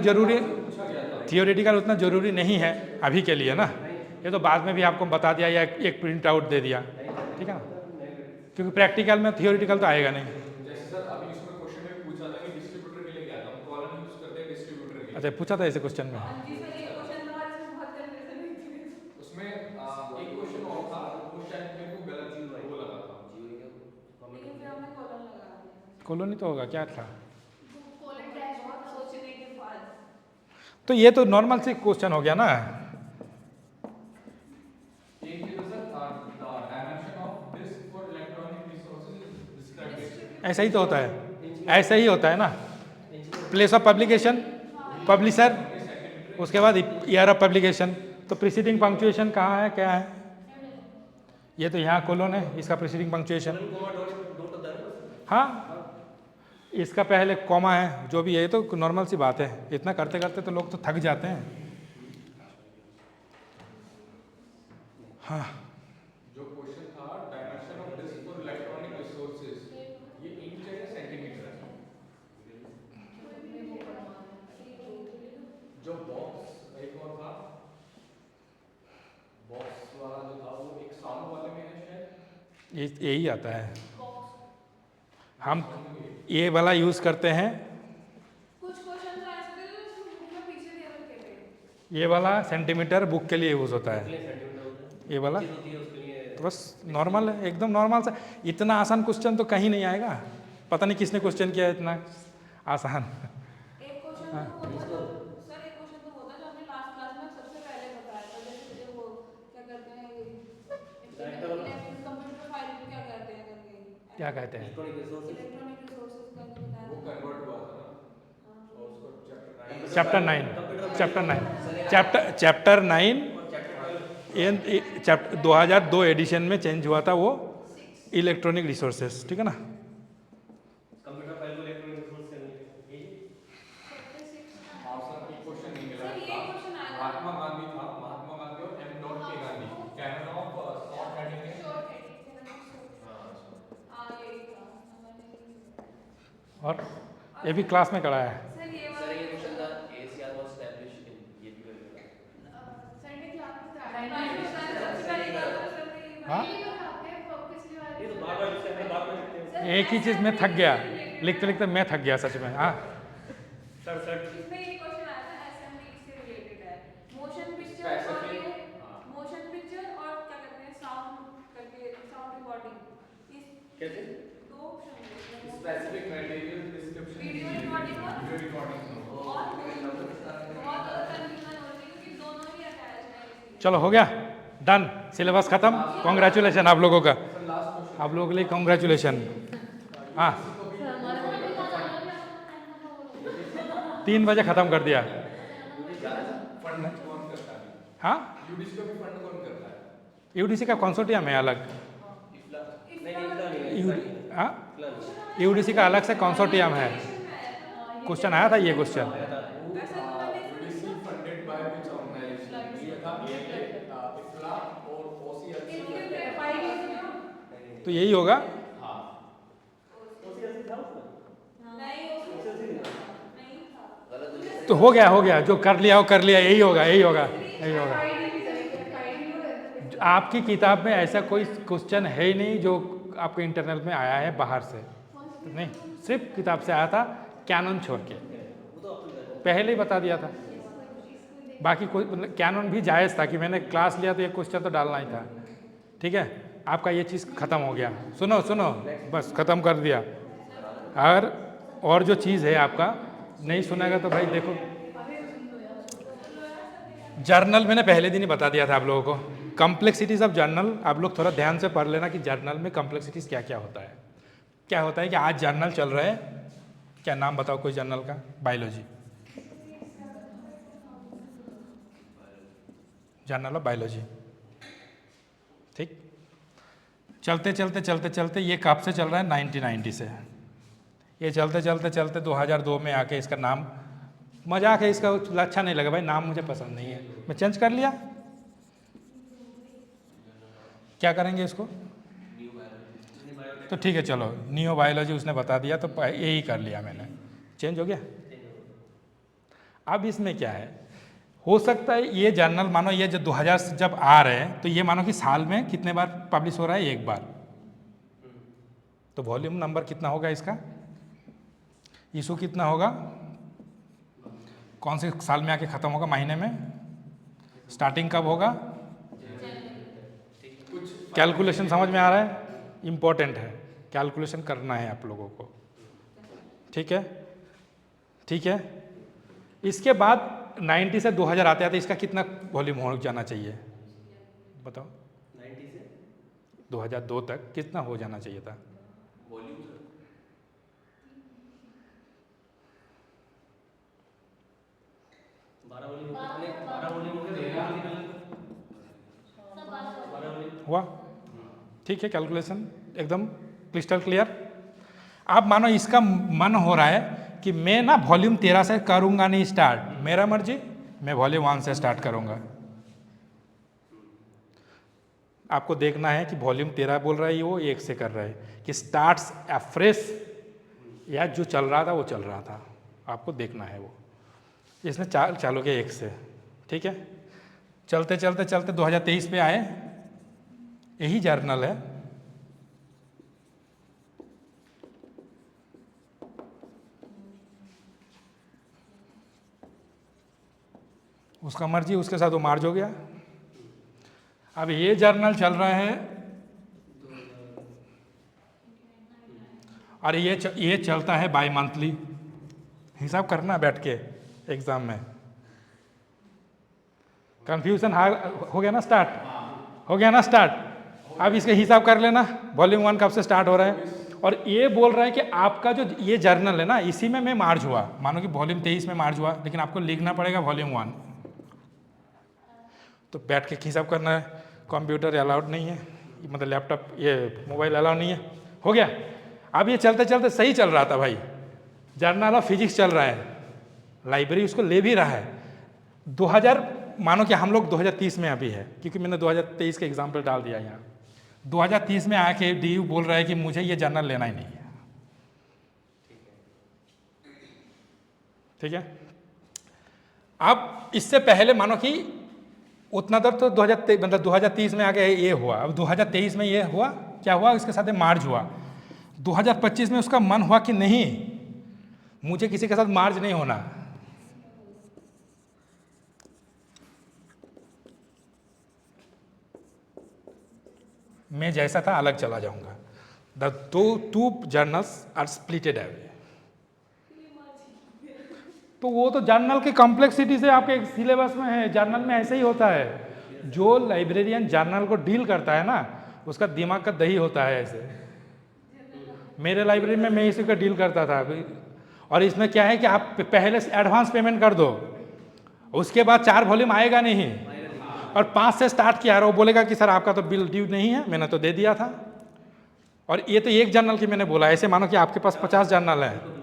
ज़रूरी नहीं है अभी के लिए ना, ये तो बाद में भी आपको बता दिया या एक प्रिंट आउट दे दिया, ठीक है ना। क्योंकि प्रैक्टिकल में थियोरिटिकल तो आएगा नहीं। जैसे सर अभी इसमें क्वेश्चन में पूछा था कि डिस्ट्रीब्यूटर के लिए क्या था, हम कॉलम यूज करते हैं डिस्ट्रीब्यूटर के लिए। अच्छा, पूछा था ऐसे क्वेश्चन में। जी सर ये क्वेश्चन था इसमें बहुत कंफ्यूजन हुई थी। उसमें एक क्वेश्चन और था, वो शायद मेरे को गलत वो लगा था। लेकिन फिर हमने कॉलम लगा दिया, कॉलोनी तो होगा, क्या था। कॉलम डैश बहुत सोचने के बाद। तो ये तो नॉर्मल से क्वेश्चन हो गया ना। एक है sir dimension of disc for electronic resources is described. ऐसा ही तो होता है, ऐसा ही होता है ना। प्लेस ऑफ पब्लिकेशन, पब्लिशर, उसके बाद ईयर ऑफ पब्लिकेशन। तो प्रीसीडिंग पंक्चुएशन कहाँ है, क्या है, ये तो यहाँ कोलोन है, इसका प्रीसीडिंग पंक्चुएशन। हाँ, इसका पहले कॉमा है, जो भी है, तो नॉर्मल सी बात है। इतना करते करते तो लोग तो थक जाते हैं। हाँ, जो क्वेश्चन था जो बॉक्स एक और था, बॉक्स वाला जो था वो एक साउंड वाले में है शायद। यही आता है। बॉक्स हम ये वाला यूज़ करते हैं। कुछ क्वेश्चन तो ऐसे थे जो उसमें बुक में पीछे दिए रखे थे। ये वाला सेंटीमीटर बुक के लिए यूज़ होता उसके है। लिए सेंटीमीटर होता है, ये वाला चीज़ होती है उसके लिए। तो बस नॉर्मल है, एकदम नॉर्मल सा। इतना आसान क्वेश्चन तो कहीं नहीं आएगा। पता नहीं किसने क्वेश्चन किया है इतना आसान। एक क्वेश्चन तो होता जो सर एक क्वेश्चन तो होता जो हमने लास्ट क्लास में सबसे पहले बताया था, जैसे वो क्या करते हैं कंप्यूटर फाइल को क्या कहते हैं करके, क्या कहते हैं? Electronic resources. इलेक्ट्रॉनिक रिसोर्सेज का जो बताया वो था। कन्वर्ट हुआ था ना, और उसको चैप्टर 9 चैप्टर 9 चैप्टर 2002 एडिशन में चेंज हुआ था वो, इलेक्ट्रॉनिक रिसोर्सेज, ठीक है ना। कंप्यूटर फाइल को इलेक्ट्रॉनिक रिसोर्स करने के लिए और सर एक क्वेश्चन नहीं मिला सर, ये क्वेश्चन आया था। महात्मा गांधी था, महात्मा गांधी और एम डॉट के Gandhi, canon of short heading है। शॉर्ट हेडिंग है ना, हाँ यही था और ये भी क्लास में करा है। सर। ये सर वाला ये क्वेश्चन था एशिया वाज एस्टैब्लिश्ड इन, ये भी करेगा। सर ने क्लास में कराया सबसे पहले करा था सर ने। हाँ? ये बताते हैं पिछली बार ये तो बार-बार इससे हम बात में लिखते हैं। एक ही चीज़ में थक गया, लिखते लिखते मैं थक गया सच में। हाँ सर इसमें ये क्वेश्चन आया था असेंबली से रिलेटेड है, मोशन पिक्चर और ये मोशन पिक्चर और क्या कहते हैं साउंड करके, साउंड रिकॉर्डिंग, इस कैसे? दो ऑप्शन है। Specific material description, video recording और वीडियो रिकॉर्डिंग बहुत कंफ्यूजन हो रही है क्योंकि दोनों ही अटैच हैं इसीलिए। चलो हो गया, डन, सिलेबस खत्म। कॉन्ग्रेचुलेशन आप लोगों का, लास्ट क्वेश्चन। आप लोगों के लिए कॉन्ग्रेचुलेशन। हाँ 3 बजे ख़त्म कर दिया। फंड कौन करता है? हाँ यूडीसी को भी फंड कौन करता है? यूडीसी का कंसोर्टियम है अलग। इफ्ला नहीं इफ्ला नहीं है। हाँ इफ्ला नहीं। यूडीसी का अलग से कंसोर्टियम है। क्वेश्चन आया था ये question. UDC funded by which organization? ये था इफ्ला और ओसीएलसी। तो यही होगा। हाँ ओसीएलसी था उसमें? नहीं ओसीएलसी नहीं था। नहीं था। गलत हो गया। तो हो गया, हो गया, जो कर लिया वो कर लिया, यही होगा, यही होगा, यही होगा। आपकी किताब में ऐसा कोई क्वेश्चन है ही नहीं जो आपके इंटरनल में आया है बाहर से, नहीं, सिर्फ किताब से आया था, कैनन छोड़ के। वो तो आपने पहले ही बता दिया था। बाकी कोई कैनन भी जायज़ था कि मैंने क्लास लिया तो ये क्वेश्चन तो डालना ही था, ठीक है। आपका ये चीज़ ख़त्म हो गया। सुनो सुनो, बस ख़त्म कर दिया। अगर और जो चीज़ है आपका नहीं सुनेगा तो भाई देखो, जर्नल मैंने पहले दिन ही बता दिया था आप लोगों को। कॉम्प्लेक्सिटीज़ ऑफ जर्नल आप लोग थोड़ा ध्यान से पढ़ लेना कि जर्नल में कॉम्प्लेक्सिटीज़ क्या क्या होता है। क्या होता है कि आज जर्नल चल रहा है, क्या नाम बताओ कोई जर्नल का? बायोलॉजी, जर्नल ऑफ बायोलॉजी, ठीक। चलते चलते चलते चलते ये कब से चल रहा है? 1990 से। ये चलते चलते चलते 2002 में आके इसका नाम, मजाक है इसका, अच्छा नहीं लगा भाई, नाम मुझे पसंद नहीं है, मैं चेंज कर लिया। क्या करेंगे इसको? तो ठीक है चलो, न्यू बायोलॉजी उसने बता दिया तो यही कर लिया मैंने, चेंज हो गया। अब इसमें क्या है, हो सकता है ये जर्नल मानो ये जो 2000 से जब आ रहे हैं तो ये मानो कि साल में कितने बार पब्लिश हो रहा है? एक बार। तो वॉल्यूम नंबर कितना होगा इसका? इशू कितना होगा? कौन से साल में आके ख़त्म होगा? महीने में? स्टार्टिंग कब होगा? कैलकुलेशन समझ में आ रहा है? इम्पोर्टेंट है, कैलकुलेशन करना है आप लोगों को, ठीक है, ठीक है। इसके बाद 90 से 2000 आते आते इसका कितना वॉल्यूम हो जाना चाहिए बताओ? 90 से 2002 तक कितना हो जाना चाहिए था? वॉल्यूम 12 वॉल्यूम, 12 वॉल्यूम हुआ? ठीक है, कैलकुलेशन एकदम क्रिस्टल क्लियर। अब मानो इसका मन हो रहा है कि मैं ना वॉल्यूम 13 से करूंगा नहीं स्टार्ट, मेरा मर्जी, मैं वॉल्यूम 1 से स्टार्ट करूंगा। आपको देखना है कि वॉल्यूम 13 बोल रहा है वो 1 से कर रहा है कि स्टार्ट्स अफ्रेश या जो चल रहा था वो चल रहा था, आपको देखना है वो। इसने चालू किया 1 से, ठीक है। चलते चलते चलते 2023 पे आए, यही जर्नल है, उसका मर्जी, उसके साथ वो मार्ज हो गया। अब ये जर्नल चल रहा है और ये चलता है बाई मंथली। हिसाब करना बैठ के एग्जाम में। कंफ्यूजन हो गया ना स्टार्ट? हो गया ना स्टार्ट? अब इसके हिसाब कर लेना, वॉल्यूम 1 कब से स्टार्ट हो रहा है। और ये बोल रहा है कि आपका जो ये जर्नल है ना, इसी में मैं मार्ज हुआ। मानो कि वॉल्यूम 23 में मार्ज हुआ, लेकिन आपको लिखना पड़ेगा वॉल्यूम 1। तो बैठ के हिसाब करना है। कंप्यूटर अलाउड नहीं है, मतलब लैपटॉप, ये मोबाइल अलाउड नहीं है। हो गया। अब ये चलते चलते सही चल रहा था भाई, जर्नल ऑफ फिजिक्स चल रहा है, लाइब्रेरी उसको ले भी रहा है। 2000 मानो कि हम लोग 2030 में अभी है, क्योंकि मैंने 2023 का एग्जाम्पल डाल दिया यहाँ। 2030 में आके DU बोल रहा है कि मुझे ये जर्नल लेना ही नहीं है, ठीक है। अब इससे पहले मानो कि उतना दर तो 2030 में आके ये हुआ। अब 2023 में ये हुआ, क्या हुआ, इसके साथ मार्ज हुआ। 2025 में उसका मन हुआ कि नहीं, मुझे किसी के साथ मार्ज नहीं होना, मैं जैसा था अलग चला जाऊंगा। The two journals are splitted away. तो वो तो जर्नल की कॉम्प्लेक्सिटी से आपके सिलेबस में है। जर्नल में ऐसे ही होता है, जो लाइब्रेरियन जर्नल को डील करता है ना, उसका दिमाग का दही होता है ऐसे। मेरे लाइब्रेरी में मैं इसी का डील करता था। और इसमें क्या है कि आप पहले से एडवांस पेमेंट कर दो, उसके बाद 4 वॉल्यूम आएगा नहीं, और 5 से स्टार्ट किया, और वो बोलेगा कि सर आपका तो बिल ड्यू नहीं है, मैंने तो दे दिया था। और ये तो एक जर्नल की मैंने बोला, ऐसे मानो कि आपके पास 50 जर्नल है,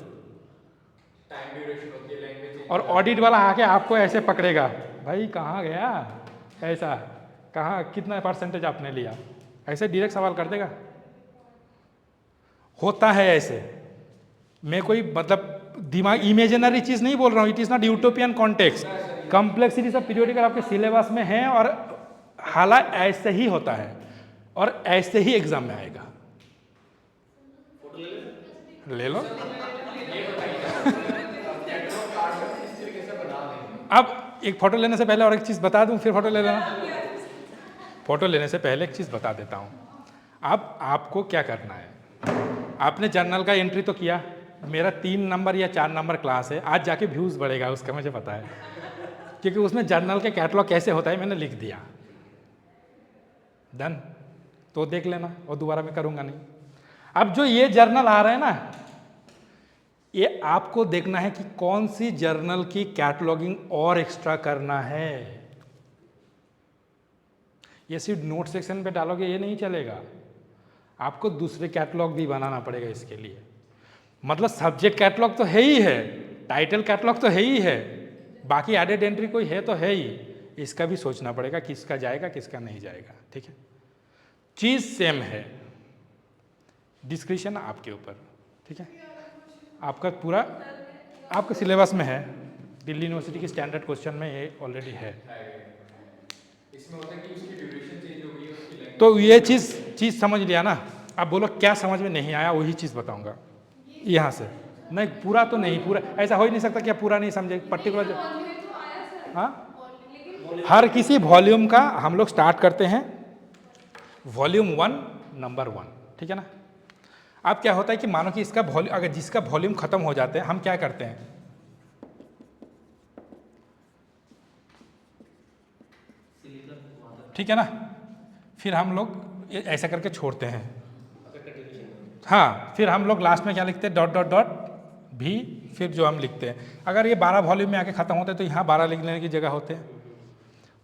और ऑडिट वाला आके आपको ऐसे पकड़ेगा, भाई कहाँ गया, ऐसा कहाँ, कितना % आपने लिया, ऐसे डायरेक्ट सवाल कर देगा। होता है ऐसे। मैं कोई मतलब दिमाग इमेजिनरी चीज़ नहीं बोल रहा हूँ, it is not utopian context. Complexities of periodical आपके सिलेबस में है, और हालांकि ऐसे ही होता है, और ऐसे ही एग्जाम में आएगा। ले लो। अब एक फोटो लेने से पहले और एक चीज़ बता दूं, फिर फोटो ले लेना। फोटो लेने से पहले एक चीज़ बता देता हूं। अब आपको क्या करना है, आपने जर्नल का एंट्री तो किया, मेरा 3 नंबर या 4 नंबर क्लास है, आज जाके व्यूज़ बढ़ेगा उसका, मुझे पता है, क्योंकि उसमें जर्नल के कैटलॉग कैसे होता है मैंने लिख दिया। डन, तो देख लेना, और दोबारा मैं करूँगा नहीं। अब जो ये जर्नल आ रहा है ना, ये आपको देखना है कि कौन सी जर्नल की कैटलॉगिंग और एक्स्ट्रा करना है। ये सिर्फ नोट सेक्शन पे डालोगे ये नहीं चलेगा, आपको दूसरे कैटलॉग भी बनाना पड़ेगा इसके लिए। मतलब सब्जेक्ट कैटलॉग तो है ही है, टाइटल कैटलॉग तो है ही है, बाकी एडेड एंट्री कोई है तो है ही, इसका भी सोचना पड़ेगा किसका जाएगा किसका नहीं जाएगा, ठीक है। चीज़ सेम है, डिस्क्रिप्शन आपके ऊपर, ठीक है। आपका पूरा आपके सिलेबस में है, दिल्ली यूनिवर्सिटी की स्टैंडर्ड क्वेश्चन में ये ऑलरेडी है। इसमें होता है कि उसकी ड्यूरेशन चेंज हो गई है, उसकी लेंथ। तो ये चीज़ समझ लिया ना। अब बोलो क्या समझ में नहीं आया, वही चीज़ बताऊंगा यहाँ से। नहीं पूरा तो नहीं, पूरा ऐसा हो ही नहीं सकता कि आप पूरा नहीं समझे पर्टिकुलर। हाँ, हर किसी वॉल्यूम का हम लोग स्टार्ट करते हैं वॉल्यूम 1 नंबर 1, ठीक है ना। अब क्या होता है कि मानो कि इसका वॉल्यूम, अगर जिसका वॉल्यूम खत्म हो जाते हैं, हम क्या करते हैं, ठीक है ना, फिर हम लोग ऐसा करके छोड़ते हैं। हाँ, फिर हम लोग लास्ट में क्या लिखते हैं, डॉट डॉट डॉट भी, फिर जो हम लिखते हैं। अगर ये 12 वॉल्यूम में आके खत्म होते हैं तो यहाँ 12 लिखने की जगह होते हैं।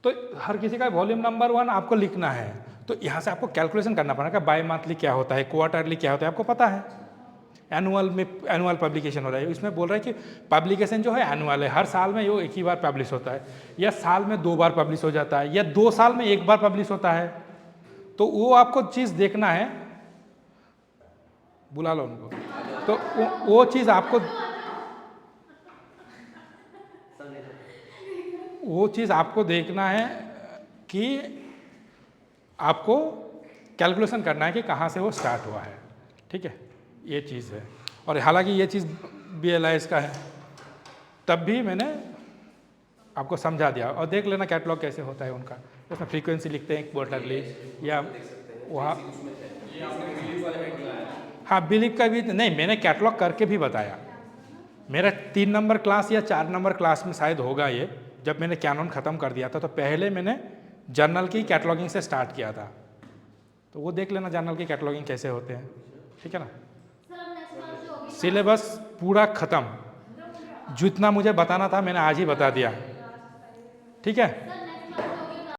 तो हर किसी का वॉल्यूम नंबर 1 आपको लिखना है, तो यहाँ से आपको कैलकुलेशन करना पड़ेगा, बाई मंथली क्या होता है, क्वार्टरली क्या होता है, आपको पता है। एनुअल में एनुअल पब्लिकेशन हो रहा है, इसमें बोल रहा है कि पब्लिकेशन जो है एनुअल है, हर साल में वो एक ही बार पब्लिश होता है, या साल में 2 बार पब्लिश हो जाता है, या 2 साल में 1 बार पब्लिश होता है। तो वो आपको चीज़ देखना है, बुला लो उनको, तो वो चीज़ आपको समझे सर? वो चीज़ आपको देखना है कि आपको कैलकुलेशन करना है कि कहाँ से वो स्टार्ट हुआ है, ठीक है, ये चीज़ है। और हालांकि ये चीज़ BLIS का है, तब भी मैंने आपको समझा दिया। और देख लेना कैटलॉग कैसे होता है उनका, उसमें फ्रीक्वेंसी लिखते हैं क्वार्टरली या वहाँ। ये आपने बिलीव वाले में दिया है। हाँ, बिलीव का भी नहीं, मैंने कैटलॉग करके भी बताया। मेरा 3 नंबर क्लास या 4 नंबर क्लास में शायद होगा ये, जब मैंने कैनन ख़त्म कर दिया था, तो पहले मैंने जर्नल की कैटलॉगिंग से स्टार्ट किया था। तो वो देख लेना जर्नल की कैटलॉगिंग कैसे होते हैं, ठीक है ना। सिलेबस पूरा ख़त्म, जितना मुझे बताना था मैंने आज ही बता दिया, ठीक है।